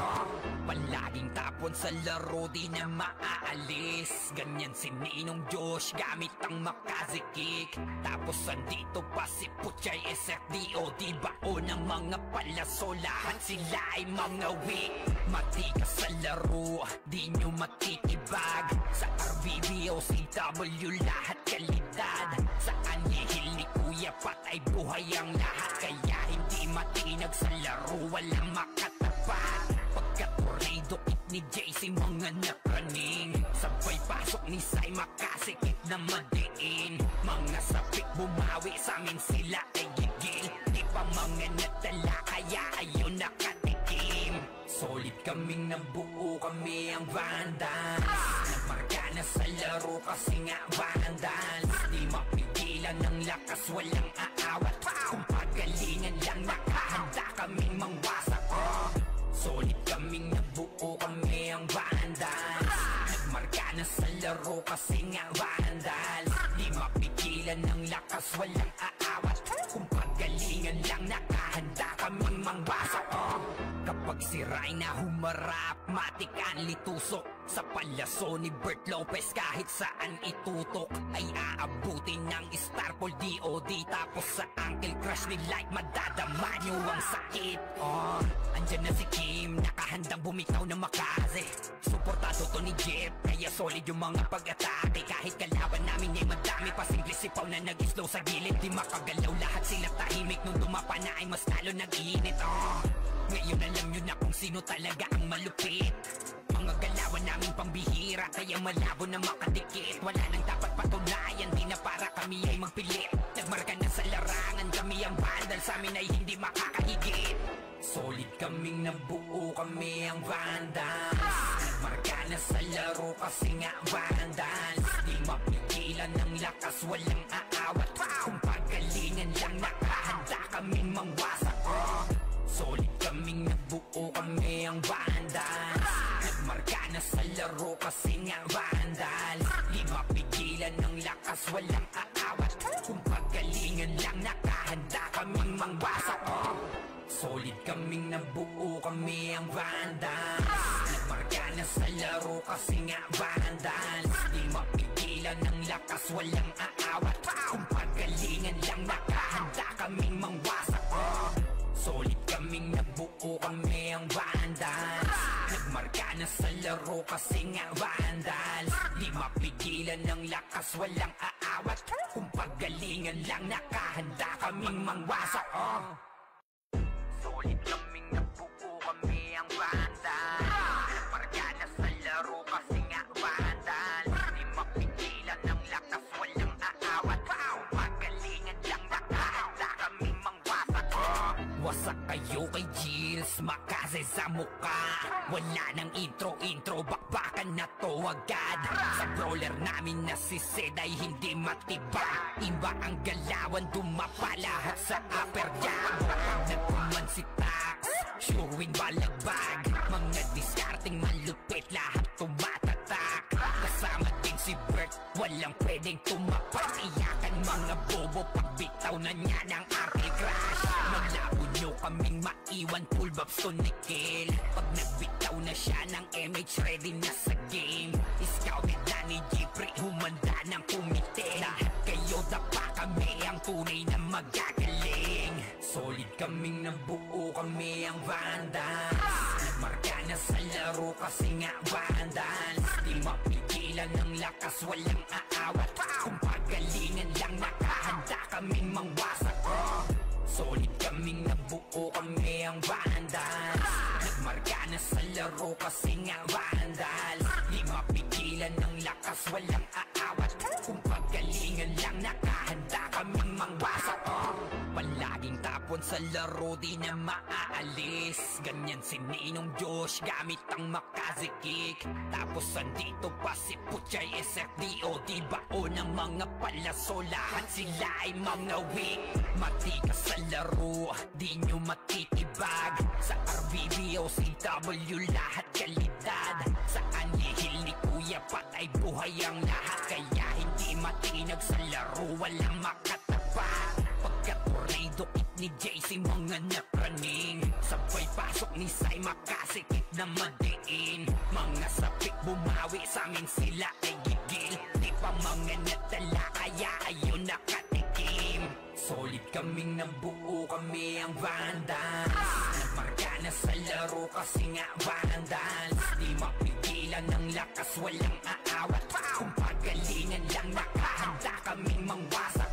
Palaging tapon sa laro, di na maaalis. Ganyan si Ninong Josh, gamit ang makaze kick. Tapos andito pa si Puchay SFDOD, baon ng mga palaso. Lahat sila ay mga weak. Matikas sa laro, di nyo matitibag. Sa RBB o CW, lahat kalidad. Sa anihil ni Kuya Pat ay buhay ang lahat. Kaya hindi matinag sa laro, walang makatapat. Pagka-tornado kit ni JC, mga napraning. Sabay pasok ni Sai, makasikip na madiin. Mga sapik bumawi, sa amin sila ay gigil. Di pa mga nadala, kaya ayun nakatikim. Solid kaming nabuo, kami ang Vandals. Nagmarka na sa laro kasi nga Vandals. Di mapigilan ng lakas, walang aawat. Kung pagalingan lang, nakahanda kaming mangwasak. Solid kaming nabuo, kami ang Vandals. Nagmarka na sa laro kasi nga Vandals. Di mapigilan ng lakas, walang aawat. Kung pagalingan lang, nakahanda kaming mangwasak. Kapag sira'y na humarap, matikan litusok sa palyaso ni Bert Lopez. Kahit saan itutok ay aabutin ng Starpol DOD. Tapos sa Uncle Crush ni Light, madadama nyo ang sakit. Andyan na si Kim, nakahandang bumitaw na makaze. Suportado to ni Jeff, kaya solid yung mga pag-atake. Kahit kalaban namin ay madami pa, simple sipaw na nag-slow sa gilid. Di makagalaw, lahat sila tahimik. Nung dumapa na ay mas lalo nag-iinit. Ngayon alam nyo na kung sino talaga ang malupit. Mga galawan namin pambihira, kaya malabo na makadikit. Wala nang dapat patunayan, di na para kami ay magpilit. Nagmarka na sa larangan, kami ang bandal, sa amin ay hindi makakahigit. Solid kaming nabuo, kami ang Vandals. Nagmarka na sa laro kasi nga Vandals. Di mapigilan ng lakas, walang aawat. Kung pagalingan lang, nakahanda kaming mangwasak. Solid kaming nabuo, kami ang Vandals. Nagmarka na sa laro kasi nga Vandals. Di mapigilan ng lakas, walang aawat. Kung pagalingan lang, nakahanda kaming mangwasak. Solid kaming nabuo, kami ang Vandals. Nagmarka na sa laro kasi nga Vandals. Di mapigilan ng lakas, walang aawat. Kung pagalingan lang, nakahanda kaming mangwasak. Solid kaming nabuo, kami ang Vandals. Nagmarka na sa laro kasi nga Vandals. Di mapigilan ng lakas, walang aawat. Kung pagalingan lang, nakahanda kaming mangwasak. Solid kaming nabuo, kami ang Vandals. Nagmarka na sa laro kasi nga Vandals. Di mapigilan ng lakas, walang aawat. Kung pagalingan lang, nakahanda kaming mangwasak. Wasak kayo kay Gilles, makaze sa muka. Wala nang intro, bakbakan na to agad. Sa brawler namin na si Zed ay hindi matibag. Iba ang galawan, dumapa lahat sa upper jab. Nagkuman si Tax, showing balagbag. Mga diskarting malupit, lahat tumatatak. Kasama din si Bert, walang pwedeng tumapak. Iyakan mga bobo, pagbitaw na niya ng Uncle Crush. Malabo nyo kaming maiwan, full babs to Nickel. Pag nagbitaw na siya ng MH, ready na sa game. Scouted na ni Jeffrey, humanda ng kumite. Lahat kayo dapa, kami ang tunay na magagaling. Solid kaming nabuo, kami ang Vandals. Nagmarka na sa laro kasi nga Vandals. Di mapigilan ng lakas, walang aawat. Kung pagalingan lang, nakahanda kaming mangwasak. Solid kaming nabuo, kami ang Vandals. Nagmarka na sa laro kasi nga Vandals. Di mapigilan ng lakas, walang aawat. Kung pagalingan lang, nakahanda kaming mangwasak. Palaging tapon sa laro, di na maaalis. Ganyan si Ninong Josh, gamit ang makaze kick. Tapos andito pa si Puchay SFDOD, bao ng mga palaso. Lahat sila ay mga weak. Matikas sa laro, di nyo matitibag. Sa RBB o CW, lahat kalidad. Sa anihil ni Kuya Pat ay buhay ang lahat. Kaya hindi matinag sa laro, walang makatapat. Pagka-tornado kick ni JC, mga napraning. Sabay pasok ni Sai, makasikip na madiin. Mga sapik bumawi, sa amin sila ay gigil. Di pa mga natala, kaya ayun nakatikim. Solid kaming nabuo, kami ang Vandals. Nagmarka na sa laro kasi nga Vandals. Di mapigilan ng lakas, walang aawat. Kung pagalingan lang, nakahanda kaming mangwasak.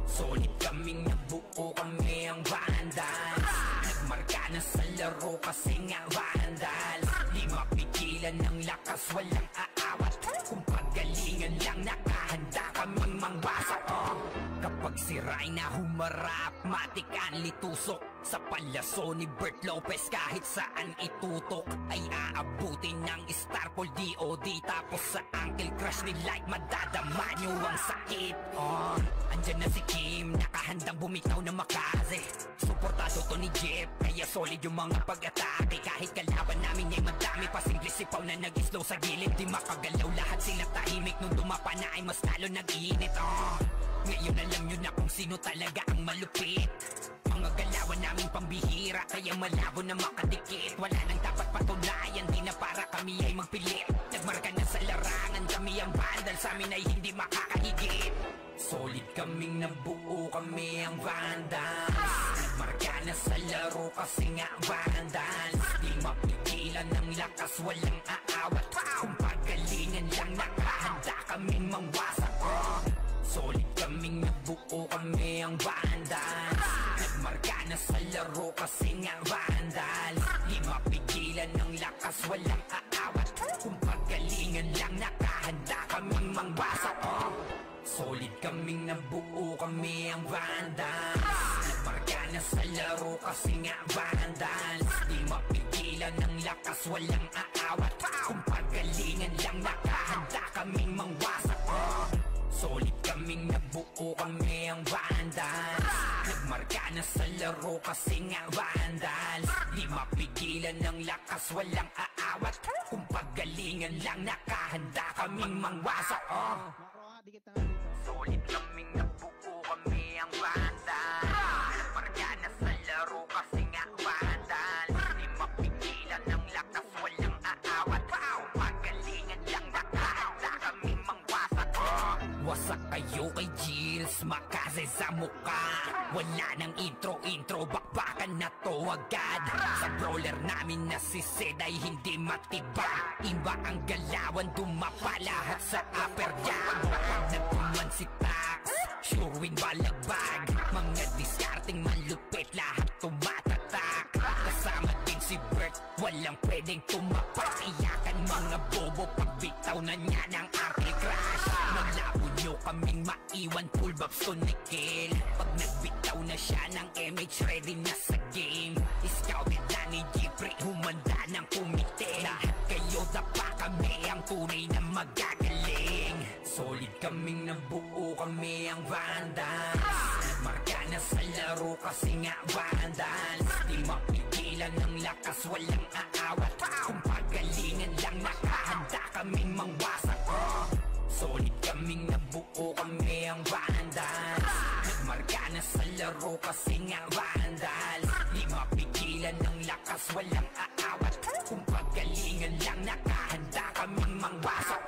Solid kaming nabuo, kami ang Vandals. Nagmarka na sa laro kasi nga Vandals. Di mapigilan ng lakas, walang aawat. Kung pagalingan lang, nakahanda kaming mangwasak. Kapag sira'y na humarap, matikan litusok sa palyaso ni Bert Lopez. Kahit saan itutok ay aabutin ng Starpol DOD. Tapos sa Uncle Crush ni Light, madadama nyo ang sakit. Andyan na si Kim, nakahandang bumitaw na makaze. Suportado to ni Jeff, kaya solid yung mga pag-atake. Kahit kalaban namin ay madami pa, simple sipaw na nag-slow sa gilid. Di makagalaw, lahat sila tahimik. Nung dumapa na ay mas lalo nag-iinit. Ngayon alam nyo na kung sino talaga ang malupit. Mga galawan naming pambihira, kaya malabo na makadikit. Wala nang dapat patunayan, di na para kami ay magpilit. Nagmarka na sa larangan, kami ang vandal, sa amin ay hindi makakahigit. Solid kaming nabuo, kami ang vandals. Nagmarka na sa laro kasi nga vandals. Di mapigilan ng lakas, walang aawat. Kung pagalingan lang, nakahanda kaming mangwasak. Solid kaming nabuo, kami ang vandals. Nagmarka na sa laro kasi nga vandals. Di mapigilan ng lakas, walang aawat. Kung pagalingan lang, nakahanda kaming mangwasak. Solid kaming nabuo, kami ang vandals. Nagmarka na sa laro kasi nga vandals. Di mapigilan ng lakas, walang aawat. Kung pagalingan lang, nakahanda kaming mangwasak. Solid kaming nabuo, kami ang vandals. Nagmarka na sa laro kasi nga vandals. Di mapigilan ng lakas, walang aawat. Kung pagalingan lang, nakahanda kaming mangwasak. Solid kaming nabuo, kami ang vandals. Nagmarka na sa laro kasi nga vandals. Di mapigilan ng lakas, walang aawat. Kung pagalingan lang, nakahanda kaming mangwasak. Wasak kayo kay Gilles, makase sa muka. Wala nang intro, bakbakan na to agad. Sa brawler namin na si Zed ay hindi matibag. Iba ang galawan, dumapa lahat sa upper jab. Pag nagtuman si Tax, sure win balagbag. Mga diskarting malupit, lahat tumatatak. Kasama din si Bert, walang pwedeng tumapak. Iyakan mga bobo, pagbitaw na niya ng anti-crash. Malabo nyo kaming maiwan, full babs to Nickel. Pag nagbitaw na siya ng MH, ready na sa game. Scouted na ni Jeffrey, humanda ng kumite. Lahat kayo dapa, kami ang tunay na magagaling. Solid kaming nabuo, kami ang vandals. Nagmarka na sa laro kasi nga vandals. Di mapigilan ng lakas, walang aawat. Kung pagalingan lang, nakahanda kaming mangwasak. Solid kaming nabuo, kami ang vandals. Nagmarka na sa laro kasi nga vandals. Di mapigilan ng lakas, walang aawat. Kung pagalingan lang, nakahanda kaming mangwasak.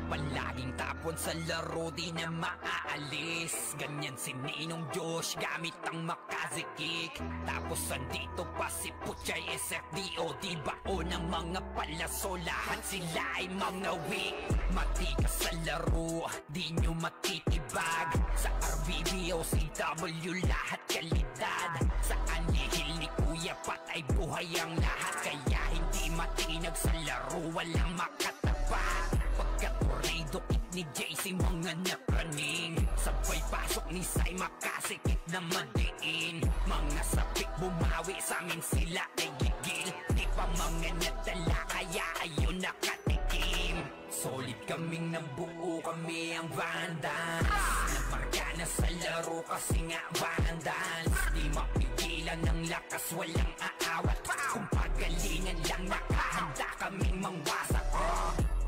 Palaging tapon sa laro, di na maaalis. Ganyan si Ninong Josh, gamit ang Makaze kick. Tapos andito pa si Puchay SFDO. Di bao ng mga palaso, lahat sila ay mga weak. Matikas sa laro, di nyo matitibag. Sa RBBO, CW, lahat kalidad. Sa anihil ni Kuya patay buhay ang lahat. Kaya hindi matinag sa laro, walang makatapat. Pagka-tornado kit ni JC, mga napraning. Sabay pasok ni Sai, makasikip na madiin. Mga sapik bumawi, sa amin sila ay gigil. Di pa mga nadala, kaya ayun nakatikim. Solid kaming nabuo, kami ang vandals. Nagmarka na sa laro kasi nga vandals. Di mapigilan ng lakas, walang aawat. Kung pagalingan lang, nakahanda kaming mangwasak.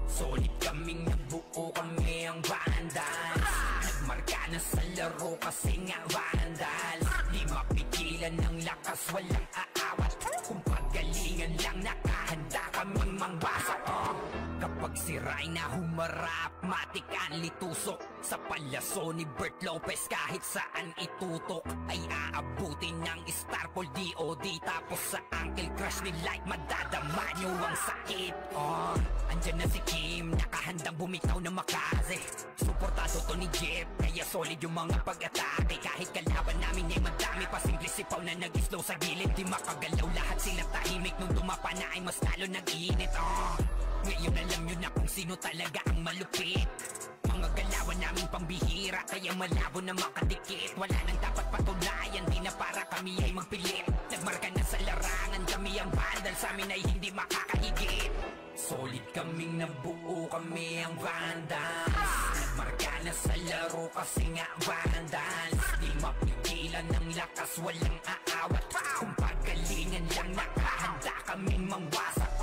Solid kaming nabuo, kami ang vandals. Nagmarka na sa laro kasi nga vandals. Di mapigilan ng lakas, walang aawat. Kung pagalingan lang, nakahanda kaming mangwasak. Kapag si Rayna humarap, matik ang litusok. Sa palaso ni Bert Lopez, kahit saan itutok ay aabutin ng Starpol DOD. Tapos sa Uncle Crush ni Light, madadama nyo ang sakit. Andyan na si Kim, nakahandang bumitaw na Makaze. Suportado to ni Jeff, kaya solid yung mga pag-atake. Kahit kalaban namin ay madami pa, simple sipaw na nag-slow sa gilid. Di makagalaw, lahat sila tahimik. Nung dumapa na ay mas lalo nag-iinit. Ngayon alam nyo na kung sino talaga ang malupit. Mga galawan namin pambihira, kaya malabo na makadikit. Wala nang dapat patunayan, di na para kami ay magpilit. Nagmarka na sa larangan, kami ang vandal, sa amin ay hindi makakahigit. Solid kaming nabuo, kami ang vandals. Nagmarka na sa laro kasi nga vandals. Di mapigilan ng lakas, walang aawat. Kung pagalingan lang, nakahanda kaming mangwasak.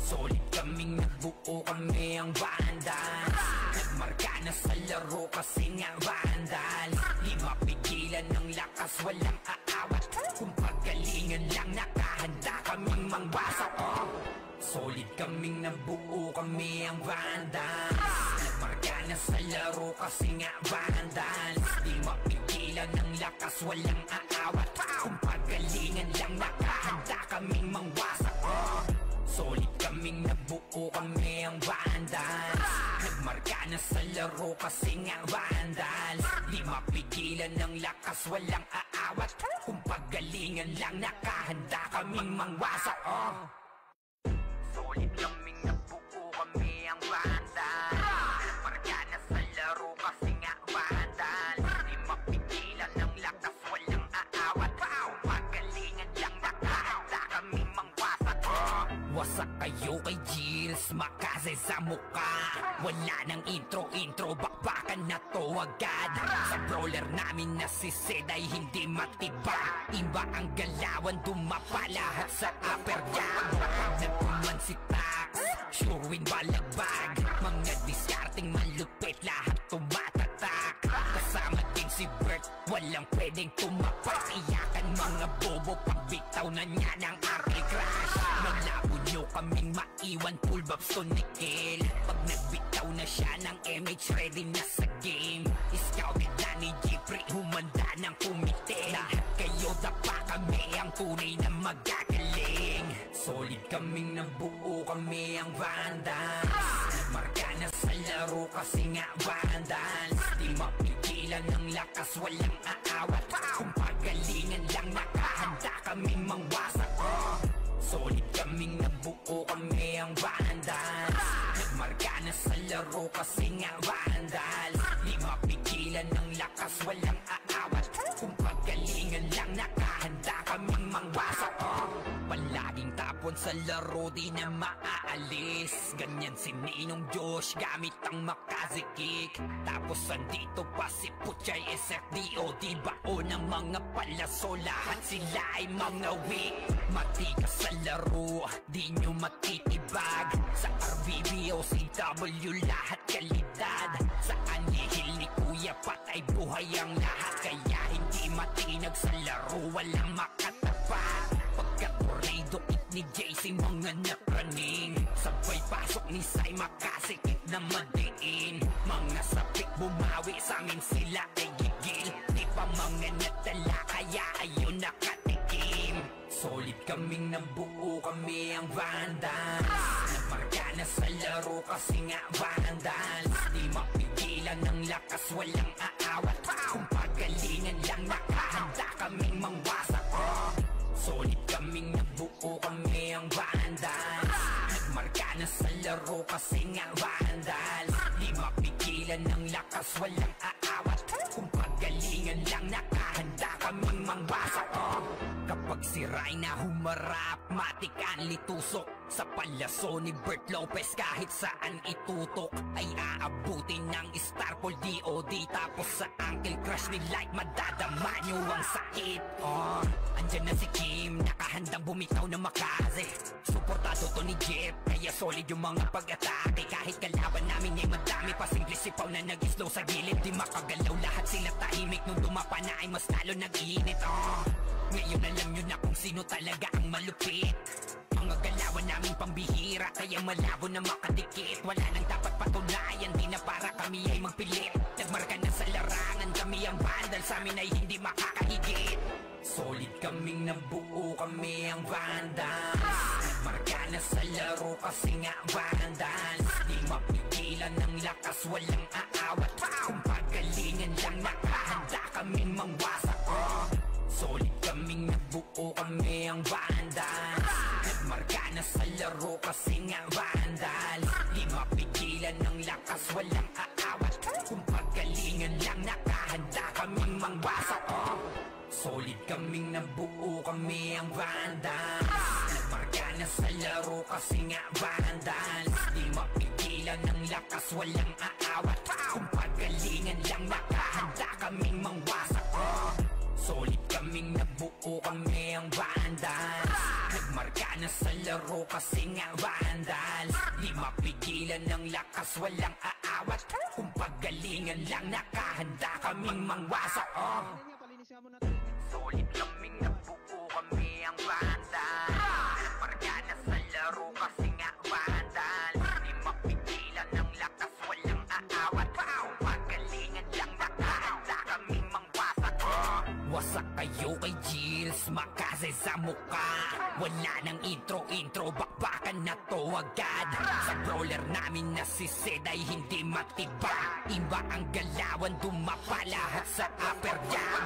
Solid kaming nabuo, kami ang vandals. Nagmarka na sa laro laro kasi nga vandal. Di mapigilan ng lakas, walang aawat. Kung pagalingan lang, nakahanda kaming mangwasak. Solid kaming nabuo, kami ang vandals. Nagmarka na sa laro kasi nga vandals. Di mapigilan ng lakas, walang aawat. Kung pagalingan lang, nakahanda kaming mangwasak. Solid kaming nabuo, kami ang vandals. Nagmarka na sa laro kasi nga vandals. Di mapigilan ng lakas, walang aawat. Kung pagalingan lang, nakahanda kaming mangwasak. Solid kaming nabuo, kami ang vandals. Nagmarka na sa laro kasi nga vandals. Di mapigilan ng lakas, walang aawat. Kung pagalingan lang, nakahanda kaming mangwasak. Wasak kayo kay Gilles, makase sa muka. Wala nang intro, bakbakan na to agad. Sa brawler namin na si Zed ay hindi matibag. Iba ang galawan, dumapa lahat sa upper jab. Nagpuman si Tax, sure win balagbag. Mga discarding malupit, lahat tumatatak. Kasama din si Bert, walang pwedeng tumapak. Iyakan mga bobo, pagbitaw na niya ng Arcade Crash. Malabo nyo kaming maiwan, full bobs to Nickel. Pag nagbitaw na siya ng MH, ready na sa game. Scouted na ni Jeffrey, humanda ng kumite. Lahat kayo dapa, kami ang tunay na magagaling. Solid kaming nabuo, kami ang vandals. Nagmarka na sa laro kasi nga vandals. Di mapigilan ng lakas, walang aawat. Kung pagalingan lang, nakahanda kaming mangwasak. Solid kaming nabuo, kami ang vandals. Nagmarka na sa laro kasi nga vandals. Di mapigilan ng lakas, walang aawat. Kung pagalingan lang, nakahanda kaming mangwasak. Palaging tapon sa laro, di na maaalis. Ganyan si Ninong Josh, gamit ang Makaze kick. Tapos andito pa si Puchay SFDO. Di bao ng mga palaso, lahat sila ay mga weak. Matikas sa laro, di nyo matitibag. Sa RBB o CW, lahat kalidad. Sa anihil ni Kuya, patay buhay ang lahat. Kaya hindi matinag sa laro, walang makatapat. Pagka-tornado it ni JC, mga napraning. Sabay pasok ni Sai, makasikip na madiin. Mga sapik bumawi, sa amin sila ay gigil. Di pa mga natala, kaya ayun nakatikim. Solid kaming nabuo, kami ang vandals. Nagmarka na sa laro kasi nga vandals. Di mapigilan ng lakas, walang aawat. Kung pagalingan lang, nakahanda kaming mangwasak. Solid kaming nabuo, kami ang vandals. Nagmarka na sa laro kasi nga vandals. Di mapigilan ng lakas, walang aawat. Kung pagalingan lang, nakahanda kaming mangwasak. Kapag si Rayna humarap, matik ang litusok. Sa palaso ni Bert Lopez, kahit saan itutok ay aabutin ng Starpol DOD. Tapos sa Uncle Crush ni Light, madadama nyo ang sakit. Andyan na si Kim, nakahandang bumitaw na Makaze. Suportado to ni Jeff, kaya solid yung mga pag-atake. Kahit kalaban namin ay madami, pasimple sipaw na nag-slow sa gilid. Di makagalaw, lahat sila tahimik. Nung dumapa na ay mas lalo nag-iinit. Ngayon alam nyo na kung sino talaga ang malupit. Mga galawan namin pambihira, kaya malabo na makadikit. Wala nang dapat patunayan, di na para kami ay magpilit. Nagmarka na sa larangan, kami ang vandal, sa amin ay hindi makakahigit. Solid kaming nabuo, kami ang vandals. Nagmarka na sa laro kasi nga vandals. Di mapigilan ng lakas, walang aawat. Kung pagalingan lang, nakahanda kaming mangwasak. Solid kaming nabuo, kami ang vandals. Nagmarka na sa laro kasi nga vandals. Di mapigilan ng lakas, walang aawat. Kung pagalingan lang, nakahanda kaming mangwasak. Solid kaming nabuo, kami ang vandals. Nagmarka na sa laro kasi nga vandals. Di mapigilan ng lakas, walang aawat. Kung pagalingan lang, nakahanda kaming mangwasak. Solid kaming nabuo, kami ang vandals. Nagmarka na sa laro kasi nga vandals. Di mapigilan ng lakas, walang aawat. Kung pagalingan Paggalingan lang nakahanda kaming mangwasak. Solid kaming nabuo kami ang banda. Parga na sa laro kasi nga vandal. Di mapigilan ng lakas, walang aawat. Paggalingan lang nakahanda kaming mangwasak. Wasak kayo kay Gills, makase sa muka. Wala nang intro, bakbakan na to agad. Sa brawler namin na si Zed ay hindi matiba. Iba ang galawan, dumapa lahat sa upper jam.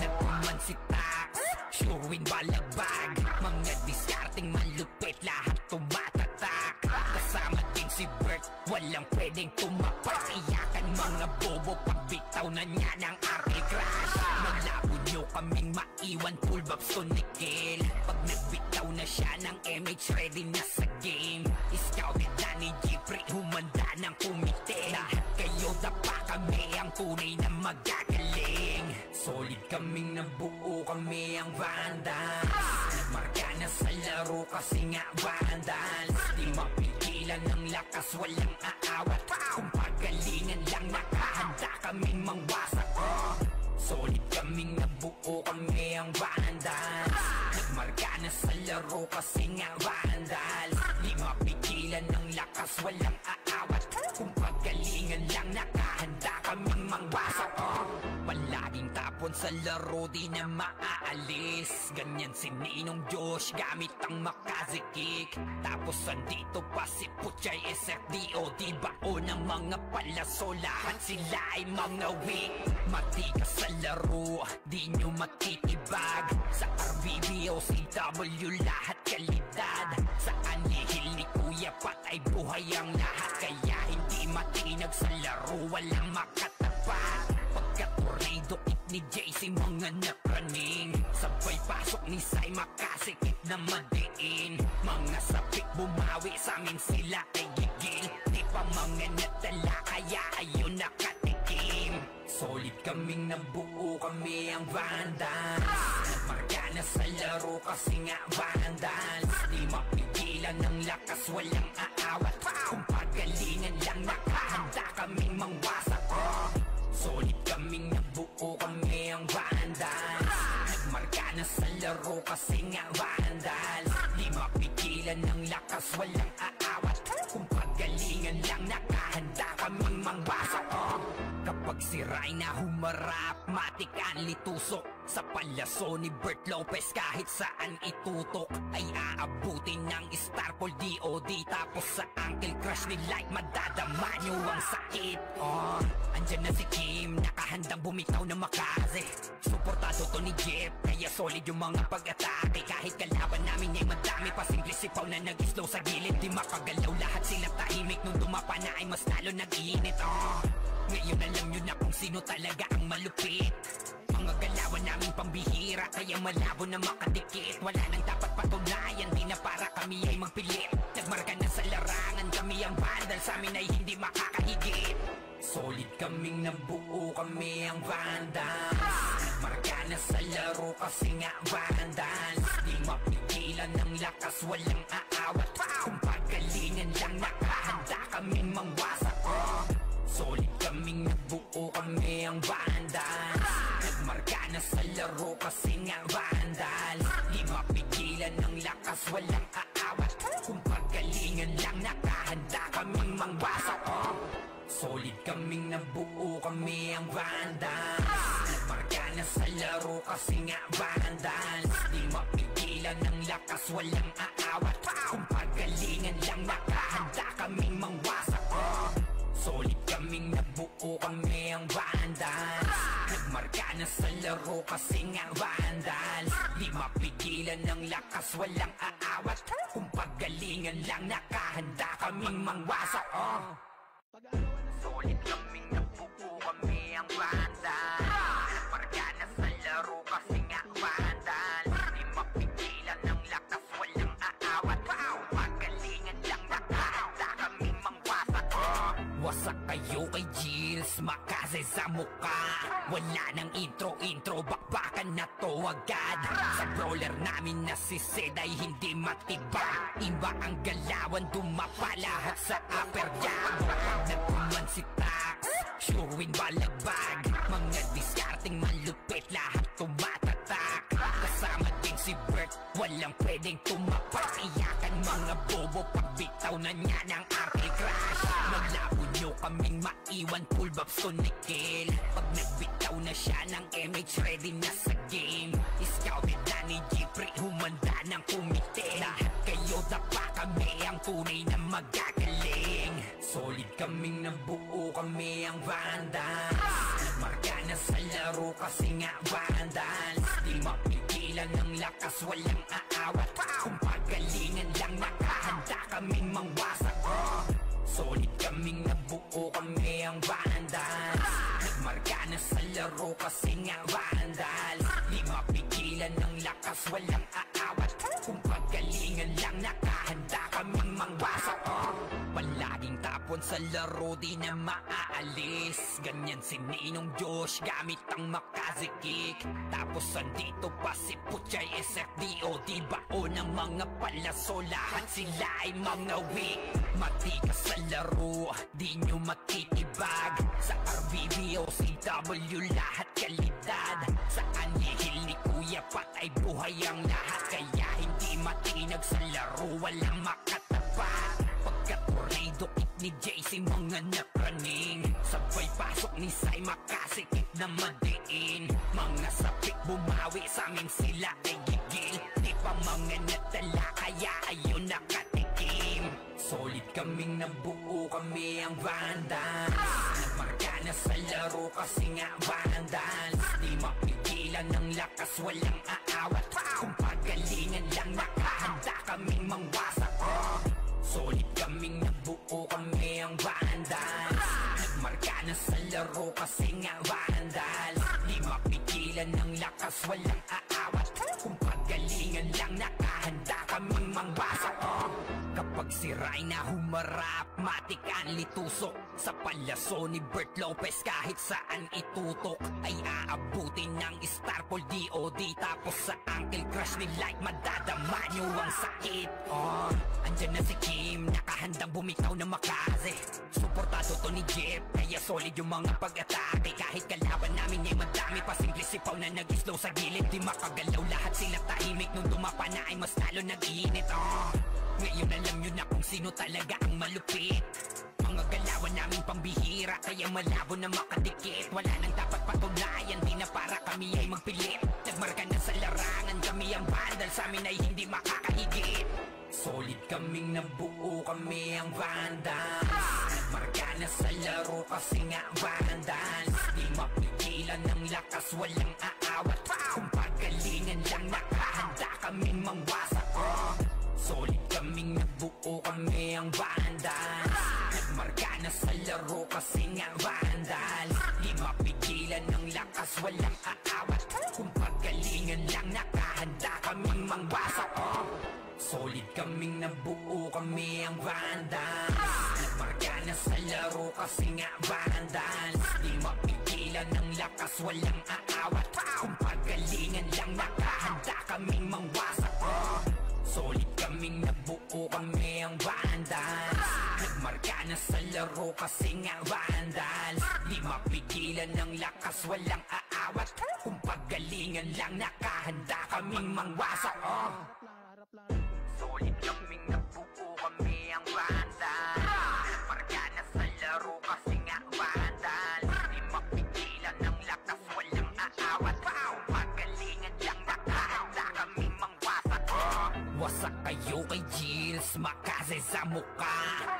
Nagkuman si Tax, sure win balagbag. Mga diskarting malupit, lahat tumatatak. Kasama din si Bert, walang pwedeng tumapak. Iyakan mga bobo, pagbitaw na niya ng Arcade Crash. Malabo nyo kaming maiwan, full babs to Nickel. Pag nagbitaw na siya ng MH, ready na sa game. Scouted na ni Jeffrey, humanda ng kumite. Lahat kayo dapa, kami ang tunay na magagaling. Solid kaming nabuo, kami ang Vandals. Nagmarka na sa laro kasi nga Vandals. Di mapigilan ng lakas, walang aawat. Kung pagalingan lang nakahanda kaming mangwasak. Solid kaming nabuo, kami ang Vandals. Nagmarka na sa laro kasi nga Vandals. Di mapigilan ng lakas, walang aawat. Kung pagalingan lang nakahanda kaming mangwasak. Palaging tapon sa laro, di na maaalis. Ganyan si Ninong Josh, gamit ang makazikik. Tapos andito pa si Puchay SFDO. Di bao ng mga palaso, lahat sila ay mga weak. Matikas sa laro, di nyo matitibag. Sa RBB o CW, lahat kalidad. Sa anihil ni Kuya Pat ay buhay ang lahat. Kaya hindi matinag sa laro, walang makatapat. Pagka-tornado kick ni JC, mga napraning. Sabay pasok ni Sai, makasikip na madiin. Mga sapik bumawi, sa amin sila ay gigil. Di pa mga natala, kaya ayun nakatikim. Solid kaming nabuo, kami ang Vandals. Nagmarka na sa laro kasi nga Vandals. Di mapigilan ng lakas, walang aawat. Kung pagalingan lang nakahanda kaming mangwasak. Solid kaming nabuo, kami ang Vandals. Nagmarka na sa laro kasi nga Vandals. Di mapigilan ng lakas, walang aawat. Kung pagalingan lang nakahanda kaming mangwasak. Kapag si Rai na humarap, matik ang litusok. Sa palaso ni Bert Lopez, kahit saan itutok ay aabutin ng Starpol DOD. Tapos sa Uncle Crush ni Light, madadama nyo ang sakit. Andyan na si Kim, nakahandang bumitaw na makaze. Suportado to ni Jeff, kaya solid yung mga pag-atake. Kahit kalaban namin ay madami pa, simple sipaw na nag-slow sa gilid. Di makagalaw, lahat sila tahimik. Nung dumapa na ay mas lalo nag-iinit. Ngayon alam nyo na kung sino talaga ang malupit. Mga galawan namin pambihira, kaya malabo na makadikit. Wala nang dapat patunayan, di na para kami ay magpilit. Nagmarka na sa larangan, kami ang Vandals, sa amin ay hindi makakahigit. Solid kaming nabuo, kami ang Vandals. Nagmarka na sa laro kasi nga Vandals. Di mapigilan ng lakas, walang aawat. Kung pagalingan lang nakahanda kaming mangwasak. Solid kaming nabuo, kami ang Vandals. Nagmarka na sa laro kasi nga Vandals. Di mapigilan ng lakas, walang aawat. Kung pagalingan lang nakahanda kaming mangwasak. Solid kaming nabuo, kami ang Vandals. Nagmarka na sa laro kasi nga Vandals. Di mapigilan ng lakas, walang aawat. Kung pagalingan lang nakahanda kaming mangwasak. Solid kaming nabuo, kami ang Vandals. Nagmarka na sa laro kasi nga Vandals. Di mapigilan ng lakas, walang aawat. Kung pagalingan lang nakahanda kaming mangwasak. Solid kaming nabuo, kami ang Vandals. Nagmarka na sa laro kasi nga Vandals. Di mapigilan ng lakas, walang aawat. Kung pagalingan lang nakahanda kaming mangwasak. Wasak kayo kay Gills, makase sa muka. Wala nang intro, bakbakan na to agad. Sa brawler namin na si Zed ay hindi matiba. Iba ang galawan, dumapa lahat sa upper jam. Nagkuman si Tax, Suruin balagbag, mga diskarting malupit, lahat tumatatak. Kasama din si Bert, walang pwedeng tumapak. Iyakan mga bobo, pagbitaw na niya ng Uncle Crush. Malabo nyo kaming maiwan, full babs to Nickel. Pag nagbitaw na siya ng MH, ready na sa game. Scouted na ni Jeffrey, humanda ng kumite. Lahat kayo dapa, kami ang tunay na magagaling. Solid kaming nabuo, kami ang Vandals. Nagmarka na sa laro kasi nga Vandals. Di mapigilan ng lakas, walang aawat. Kung pagalingan lang, nakahanda kaming mangwasak. Solid kaming nabuo, kami ang Vandals. Nagmarka na sa laro kasi nga Vandals. Di mapigilan ng lakas, walang aawat. Kung pagalingan lang, nakahanda kaming mangwasak. Palaging tapon sa laro, di na maaalis. Ganyan si Ninong Josh, gamit ang makazikik. Tapos andito pa si Puchay SFDO, di bao ng mga palaso, lahat sila ay mga weak. Matikas sa laro, di nyo matitibag. Sa RBBO, CW, lahat kalidad. Sa anihil ni Kuya Pat ay buhay ang lahat. Kaya hindi matinag sa laro, walang makatapat. Pagka-tornado kick ni JC, mga napraning. Sabay pasok ni Sai, makasikip na madiin. Mga sapik bumawi, sa amin sila ay gigil. Di pa mga natala, kaya ayun nakatikim. Solid kaming nabuo, kami ang Vandals. Nagmarka na sa laro kasi nga Vandals. Di mapigilan ng lakas, walang aawat. Kung pagalingan lang, nakahanda kaming mangwasak. Solid kaming nabuo, kami ang Vandals. Nagmarka na sa laro kasi nga Vandals. Di mapigilan ng lakas, walang aawat. Kung pagalingan lang, nakahanda kaming mangwasak. Kapag si Rayna humarap, matik ang litusok. Sa palaso ni Bert Lopez, kahit saan itutok ay aabutin ng Starpol DOD. Tapos sa Uncle Crush ni Light, madadama nyo ang sakit. Andyan na si Kim, nakahandang bumitaw na makaze. Suportado to ni Jeff, kaya solid yung mga pag-atake. Kahit kalaban namin ay madami pa, simple sipaw na nag-slow sa gilid. Di makagalaw, lahat sila tahimik. Nung dumapa na ay mas lalo nag-iinit. Ngayon alam nyo na kung sino talaga ang malupit. Mga galawan namin pambihira, kaya malabo na makadikit. Wala nang dapat patunayan, di na para kami ay magpilit. Nagmarka na sa larangan, kami ang Vandals, sa amin ay hindi makakahigit. Solid kaming nabuo, kami ang Vandals. Nagmarka na sa laro kasi nga Vandals. Di mapigilan ng lakas, walang aawat. Kung pagalingan lang, nakahanda kaming mangwasak. Solid kaming nabuo, kami ang Vandals. Nagmarka na sa laro kasi nga Vandals. Di mapigilan ng lakas, walang aawat. Kung pagalingan lang, nakahanda kaming mangwasak. Solid kaming nabuo, kami ang Vandals. Nagmarka na sa laro kasi nga Vandals. Di mapigilan ng lakas, walang aawat. Kung pagalingan lang, nakahanda kaming mangwasak. Solid kaming nabuo, kami ang Vandals. Nagmarka na sa laro kasi nga Vandals. Di mapigilan ng lakas, walang aawat. Kung pagalingan lang, nakahanda kaming mangwasak. Solid kaming nabuo, kami ang Vandals. Nagmarka na sa laro kasi nga Vandals. Di mapigilan ng lakas, walang aawat. Kung pagalingan lang, nakahanda kaming mangwasak. Wasak kayo kay Jills, makaze sa muka.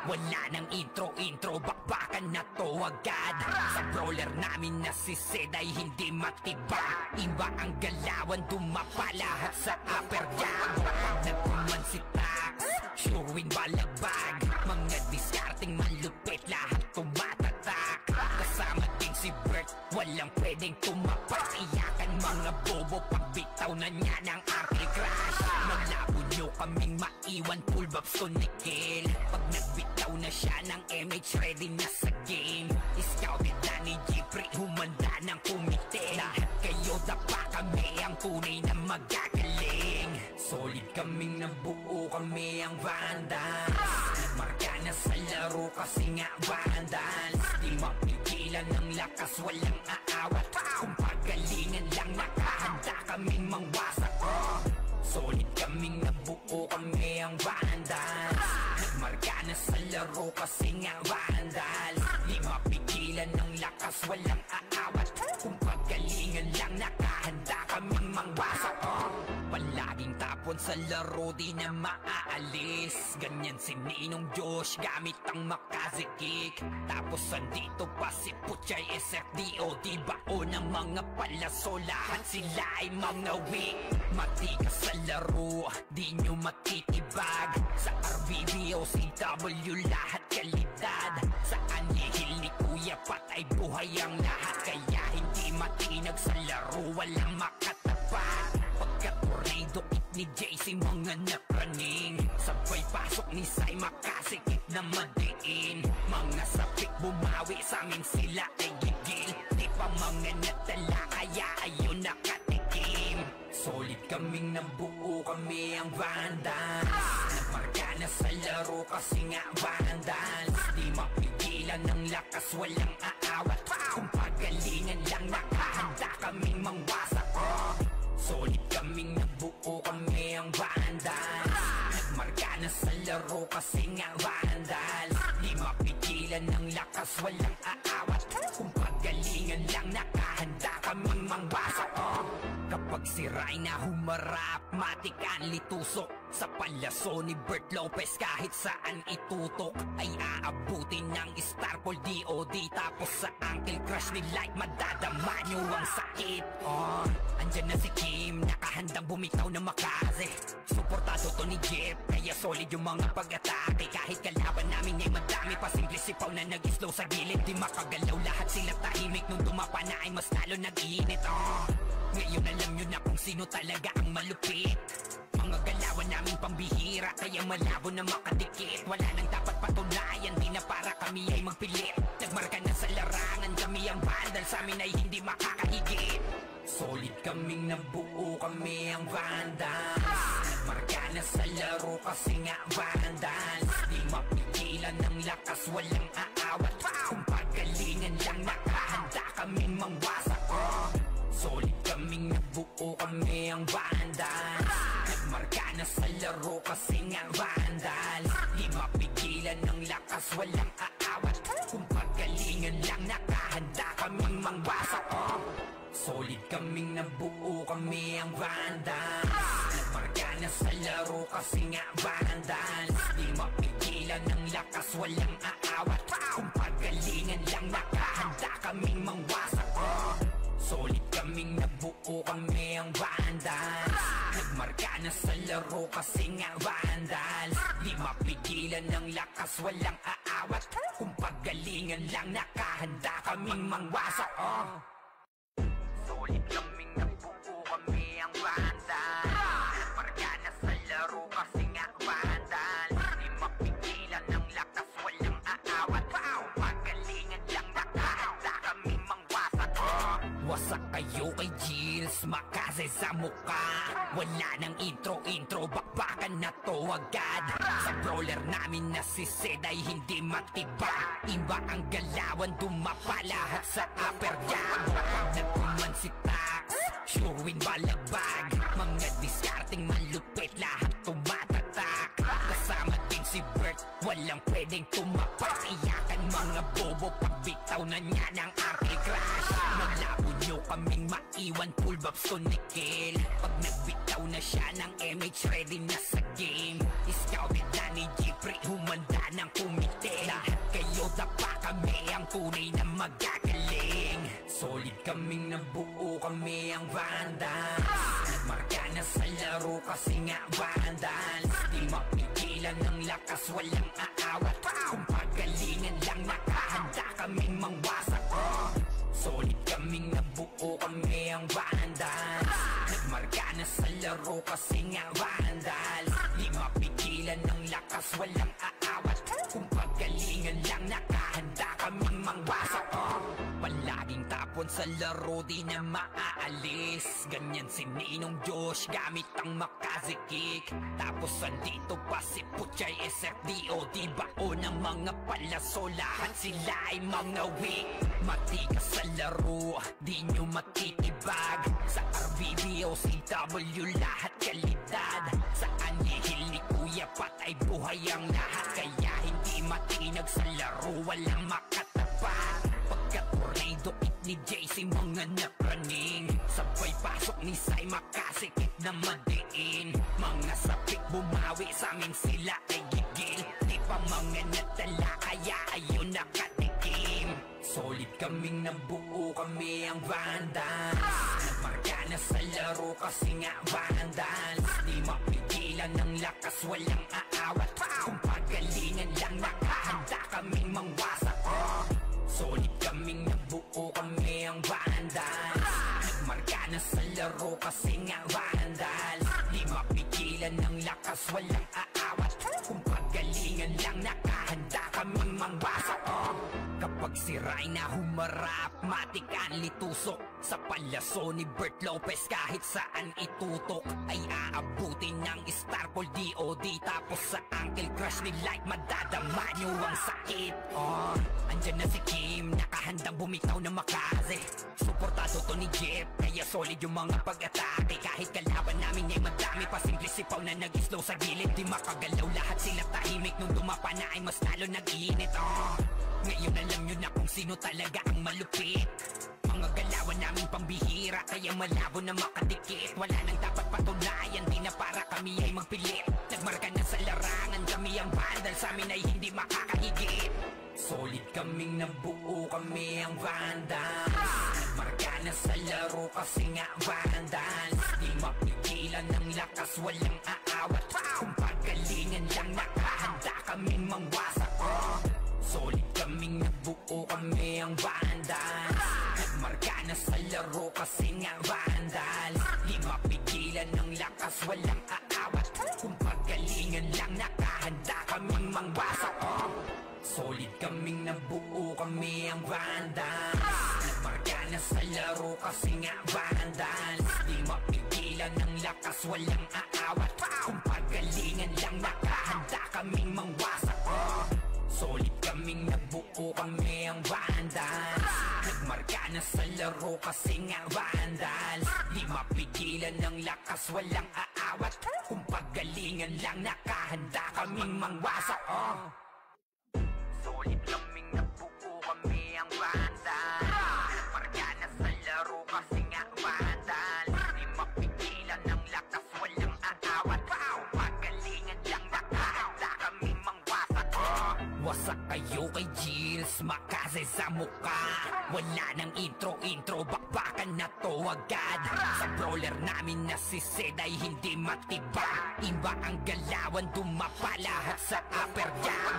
Wala nang intro, bakbakan na to agad. Sa brawler namin na si Zed ay hindi matibag. Iba ang galawan, dumapa lahat sa upper jab. Nagkuman si Tax, suruin balagbag. Mga diskarting malupit, lahat tumatatak. Kasama din si Bert, walang pwedeng tumapak. Iyakan mga bobo, pagbitaw na niya ng Uncle Crush. Malabo nyo kaming maiwan, full babs to Nickel. Pag nagbitaw na siya ng MH, ready na sa game. Scouted na ni Jeffrey, humanda ng kumite. Lahat kayo dapa, kami ang tunay na magagaling. Solid kaming nabuo, kami ang Vandals. Nagmarka na sa laro kasi nga Vandals. Di mapigilan mapigilan ng lakas, walang aawat. Kung pagalingan lang, nakahanda kaming mangwasak. Solid kaming nabuo, kami ang Vandals. Nagmarka na sa laro kasi nga Vandals. Di mapigilan ng lakas, walang aawat. Kung pagalingan lang, nakahanda kaming mangwasak. Palaging tapon sa laro, di na maaalis. Ganyan si Ninong Josh, gamit ang makazikik. Tapos andito pa si Puchay SFDO, di bao ng mga palaso, lahat sila ay mga weak. Matikas sa laro, di nyo matitibag. Sa RBBO, CW, lahat kalidad. Sa anihil ni Kuya patay buhay ang lahat. Kaya hindi matinag sa laro, walang makatapat. Pagka-tornado it ni JC, mga napraning. Sabay pasok ni Sai, makasikip na madiin. Mga sapik bumawi, sa amin sila ay gigil. Di pa mga natala, kaya ayun nakatikim. Solid kaming nabuo, kami ang Vandals. Nagmarka na sa laro kasi nga Vandals. Di mapigilan ng lakas, walang aawat. Kung pagalingan lang, nakahanda kaming mangwasak. Solid kaming nabuo, kami ang Vandals. Nagmarka na sa laro kasi nga Vandals. Di mapigilan ng lakas, walang aawat. Kung pagalingan lang, nakahanda kaming mangwasak. Kapag si Rayna humarap, matik ang litusok. Sa palaso ni Bert Lopez, kahit saan itutok ay aabutin ng Starpol DOD. Tapos sa Uncle Crush ni Light, madadama nyo ang sakit. Andyan na si Kim, nakahandang bumitaw na makaze. Suportado to ni Jeff, kaya solid yung mga pag-atake. Kahit kalaban namin ay madami, pasimple sipaw na nag-slow sa gilid. Di makagalaw, lahat sila tahimik. Nung dumapa na ay mas lalo nag-iinit. Ngayon alam nyo na kung sino talaga ang malupit. Mga galawan namin pambihira, kaya malabo na makadikit. Wala nang dapat patunayan, di na para kami ay magpilit. Nagmarka na sa larangan, kami ang Vandal, sa amin ay hindi makakahigit. Solid kaming nabuo, kami ang Vandals. Nagmarka na sa laro kasi nga Vandals. Di mapigilan ng lakas, walang aawat. Kung pagalingan lang, nakahanda kaming mangwasak. Solid kaming nabuo, kami ang Vandals. Nagmarka na sa laro kasi nga Vandals. Di mapigilan ng lakas, walang aawat. Kung pagalingan lang, nakahanda kaming mangwasak. Solid kaming nabuo, kami ang Vandals. Nagmarka na sa laro kasi nga Vandals. Di mapigilan ng lakas, walang aawat. Kung pagalingan lang, nakahanda kaming mangwasak. Solid kaming nabuo, kami ang Vandals. Nagmarka na sa laro kasi nga Vandals. Di mapigilan ng lakas, walang aawat. Kung pagalingan lang, nakahanda kaming mangwasak. Solid kaming nabuo, kami ang Vandals. Nagmarka na sa laro kasi nga Vandals. Di mapigilan ng lakas, walang aawat. Kung pagalingan lang, nakahanda kaming mangwasak. Wasak kayo kay Gilles, makaze sa muka. Wala nang intro, bakbakan na to agad. Sa brawler namin na si Zed ay hindi matibag. Iba ang galawan, dumapa lahat sa upper jab. Nagkuman si Tax, sure win balagbag. Mga discarding malupit, lahat tumatatak. Kasama din si Bert, walang pwedeng tumapak. Iyakan mga bobo, pagbitaw na niya ng Uncle Crush. Malabo nyo kaming maiwan, full babs to Nickel. Pag nagbitaw na siya ng MH, ready na sa game. Scouted na ni Jeffrey, humanda ng kumite. Lahat kayo dapa, kami ang tunay na magagaling. Solid kaming nabuo, kami ang Vandals. Nagmarka na sa laro kasi nga Vandals. Di mapigilan ng lakas, walang aawat. Kung pagalingan lang, nakahanda kaming mangwasak. Solid kaming nabuo, kami ang Vandals. Nagmarka na sa laro kasi nga Vandals. Di mapigilan ng lakas, walang aawat. Kung pagalingan lang, nakahanda kaming mangwasak. Palaging tapon buwan sa laro di na maaalis. Ganyan si Ninong Josh gamit ang Makaze Kick. Tapos andito pa si Puchay SFDO, di bao ng mga palaso, lahat sila ay mga weak. Matigas sa laro, di nyo matitibag. Sa RBBO, CW, lahat kalidad. Sa anihil ni Kuya patay buhay ang lahat. Kaya hindi matinag sa laro, walang makatapat. Pagka tornado hit ni JC, mga napraning. Sabay pasok ni Sai, makasikip na madiin. Mga sapik bumawi, sa amin sila ay gigil. Di pa mga natala, kaya ayun nakatikim. Solid kaming nabuo, kami ang Vandals. Nagmarka na sa laro kasi nga Vandals. Di mapigilan ng lakas, walang aawat. Kung pagalingan lang, nakahanda kaming mangwasak. Solid kaming nabuo, kami ang Vandals. Nagmarka na sa laro kasi nga Vandals. Di mapigilan ng lakas, walang aawat. Kung pagalingan lang, nakahanda kaming mangwasak. Kapag si Rayna humarap, matik ang litusok. Sa palaso ni Bert Lopez, kahit saan itutok ay aabutin ng Starpol DOD. Tapos sa Uncle Crush ni Light, madadama nyo ang sakit. Andyan na si Kim, nakahandang bumitaw na Makaze. Suportado to ni Jeff, kaya solid yung mga pag-atake. Kahit kalaban namin ay madami, pasimple sipaw na nag-slow sa gilid. Di makagalaw, lahat sila tahimik. Nung dumapa na ay mas lalo nag-iinit. Ngayon alam nyo na kung sino talaga ang malupit. Mga galawan namin pambihira, kaya malabo na makadikit. Wala nang dapat patunayan, di na para kami ay magpilit. Nagmarka na sa larangan, kami ang Vandal, sa amin ay hindi makakahigit. Solid kaming nabuo, kami ang Vandals. Nagmarka na sa laro kasi nga Vandals. Di mapigilan ng lakas, walang aawat. Kung pagalingan lang, nakahanda kaming mangwasak. Solid kaming nabuo, kami ang Vandals. Nagmarka na sa laro kasi nga Vandals. Di mapigilan ng lakas, walang aawat. Kung pagalingan lang, nakahanda kaming mangwasak. Solid kaming nabuo, kami ang Vandals. Nagmarka na sa laro kasi nga Vandals. Di mapigilan ng lakas, walang aawat. Kung pagalingan lang, nakahanda kaming mangwasak. Solid kaming nabuo, kami ang Vandals. Nagmarka na sa laro kasi nga Vandals. Di mapigilan ng lakas, walang aawat. Kung pagalingan lang, nakahanda kaming mangwasak. Solid kaming nabuo, kami ang Vandals. Nagmarka na sa laro kasi nga Vandals. Di mapigilan ng lakas, walang aawat. Kung pagalingan lang, nakahanda kaming mangwasak. Wasak kayo kay Gilles, Makaze sa muka. Wala nang intro, bakbakan na to agad. Sa brawler namin na si Zed ay hindi matiba. Iba ang galawan, dumapa lahat sa upper jam.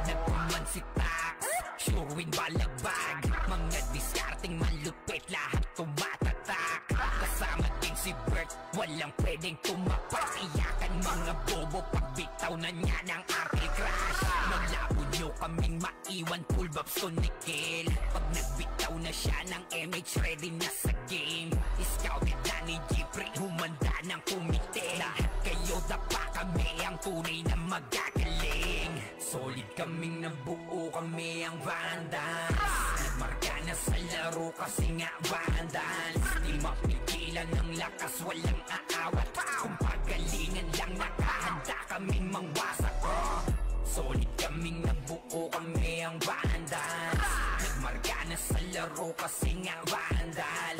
Nagkuman si Tax, sure win balagbag. Mga diskarting malupit, lahat tumatatak. Kasama din si Bert, walang pwedeng tumapak. Iyakan mga bobo, pagbitaw na niya ng Uncle Crush. Maglabo nyo kaming maiwan, full babs to Nickel. Pag nagbitaw na siya ng MH, ready na sa game. Scouted na ni Jeffrey, humanda ng kumite. Lahat kayo dapa, kami ang tunay na magagaling. Solid kaming nabuo, kami ang Vandals. Nagmarka na sa laro kasi nga Vandals. Di mapigilan ng lakas, walang aawat. Kung pagalingan lang, nakahanda kaming mangwasak. Solid kaming nabuo, kami ang Vandals. Nagmarka na sa laro kasi nga Vandals.